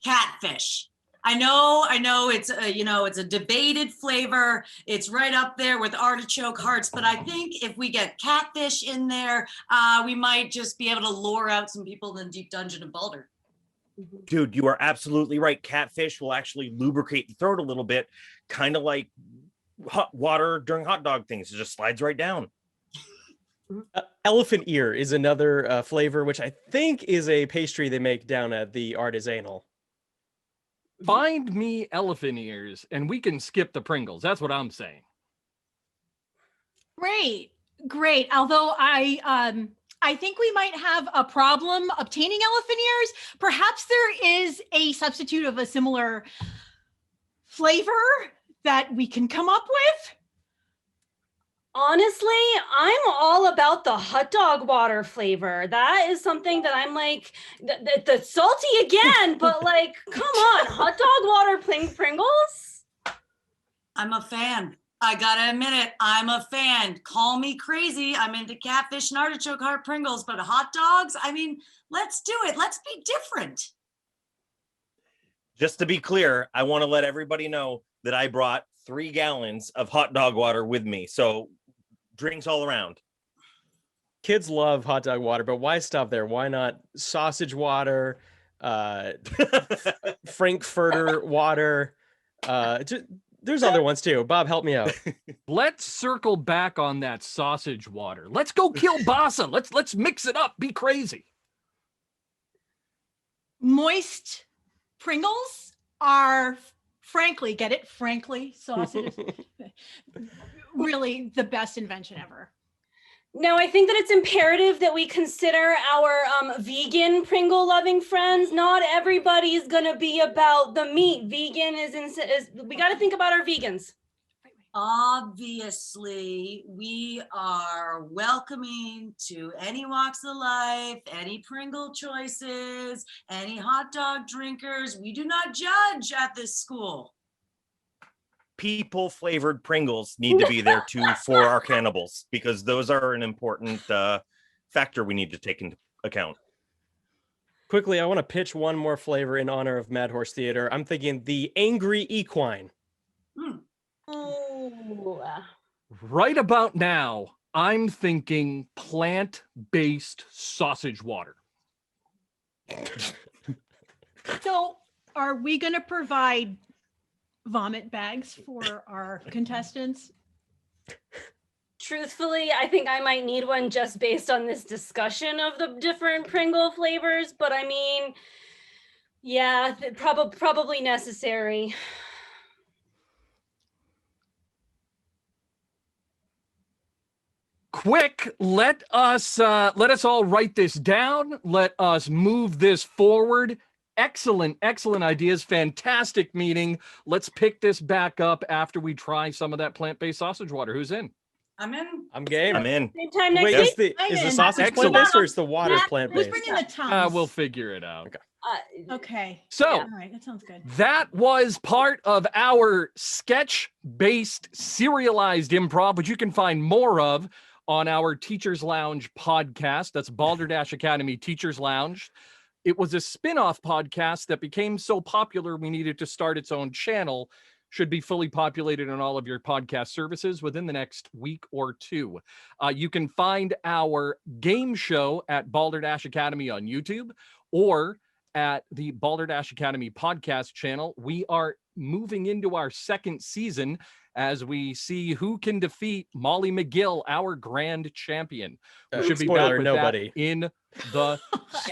Catfish. I know it's it's a debated flavor. It's right up there with artichoke hearts, but I think if we get catfish in there, we might just be able to lure out some people in the deep dungeon of Balder. Dude, you are absolutely right. Catfish will actually lubricate the throat a little bit, kind of like hot water during hot dog things. It just slides right down. Elephant ear is another flavor, which I think is a pastry they make down at the Artisanal. Find me elephant ears and we can skip the Pringles. That's what I'm saying. Great. Although I think we might have a problem obtaining elephant ears. Perhaps there is a substitute of a similar flavor that we can come up with. Honestly, I'm all about the hot dog water flavor. That is something that I'm like, the salty again, but like, come on, hot dog water Pringles? I'm a fan. I gotta admit it, I'm a fan. Call me crazy. I'm into catfish and artichoke heart Pringles, but hot dogs, I mean, let's do it. Let's be different. Just to be clear, I want to let everybody know that I brought 3 gallons of hot dog water with me. So drinks all around. Kids love hot dog water, but why stop there? Why not sausage water, Frankfurter water? There's other ones too. Bob, help me out. Let's circle back on that sausage water. Let's go kill Bassa. Let's mix it up. Be crazy. Moist Pringles are, frankly, get it? Frankly, sausage. Really the best invention ever. No, I think that it's imperative that we consider our vegan Pringle loving friends. Not everybody's gonna be about the meat. Vegan is we got to think about our vegans. Obviously, we are welcoming to any walks of life, any Pringle choices, any hot dog drinkers. We do not judge at this school. People flavored Pringles need to be there too for our cannibals, because those are an important factor we need to take into account. Quickly, I want to pitch one more flavor in honor of Mad Horse Theater. I'm thinking the Angry Equine. Ooh. Right about now, I'm thinking plant-based sausage water. So are we going to provide vomit bags for our contestants? Truthfully, I think I might need one just based on this discussion of the different Pringle flavors, but I mean, yeah, probably necessary. quick, let us all write this down. Let us move this forward. Excellent ideas. Fantastic meeting. Let's pick this back up after we try some of that plant-based sausage water. Who's in? I'm in. I'm game. I'm in. Same time Wait, next week. is the sausage Excellent. plant-based or is the water Who's plant-based? bringing the tums? We'll figure it out. Okay. Okay. So, all right, that sounds good. that was part of our sketch-based serialized improv, which you can find more of on our Teachers Lounge podcast. That's Balderdash Academy Teachers Lounge. It was a spin-off podcast that became so popular we needed to start its own channel. Should be fully populated on all of your podcast services within the next week or two. You can find our game show at Balderdash Academy on YouTube or at the Balderdash Academy podcast channel. We are moving into our second season as we see who can defeat Molly McGill, our grand champion. We should be back Spoiler, with nobody. that in the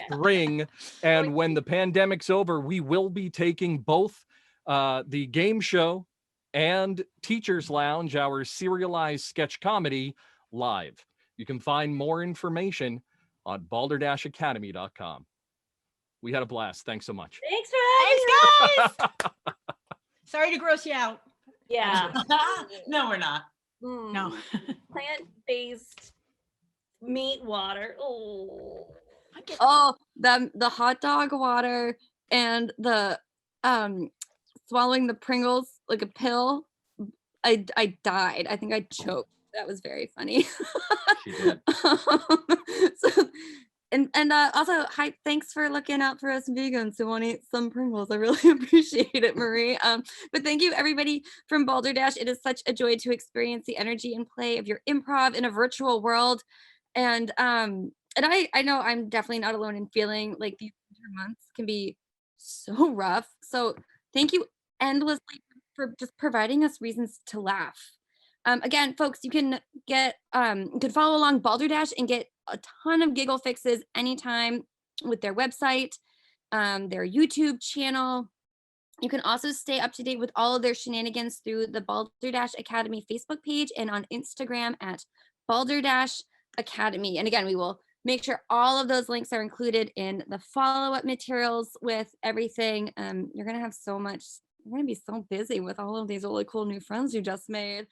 spring. And when the pandemic's over, we will be taking both the game show and Teachers Lounge, our serialized sketch comedy, live. You can find more information on balderdashacademy.com. We had a blast. Thanks so much. Thanks for having guys. Sorry to gross you out. Yeah. No, we're not. No. Plant-based meat water. Oh. Oh, the hot dog water and the swallowing the Pringles like a pill. I died. I think I choked. That was very funny. She did. So, and also, hi, thanks for looking out for us vegans who want to eat some Pringles. I really appreciate it, Marie. But thank you, everybody from Balderdash. It is such a joy to experience the energy and play of your improv in a virtual world. And I know I'm definitely not alone in feeling like these winter months can be so rough. So thank you endlessly for just providing us reasons to laugh. Again, folks, you can follow along Balderdash and get a ton of giggle fixes anytime with their website, their YouTube channel. You can also stay up to date with all of their shenanigans through the Balderdash Academy Facebook page and on Instagram at Balderdash Academy. And again, we will make sure all of those links are included in the follow-up materials with everything. You're going to have so much, you're going to be so busy with all of these really cool new friends you just made.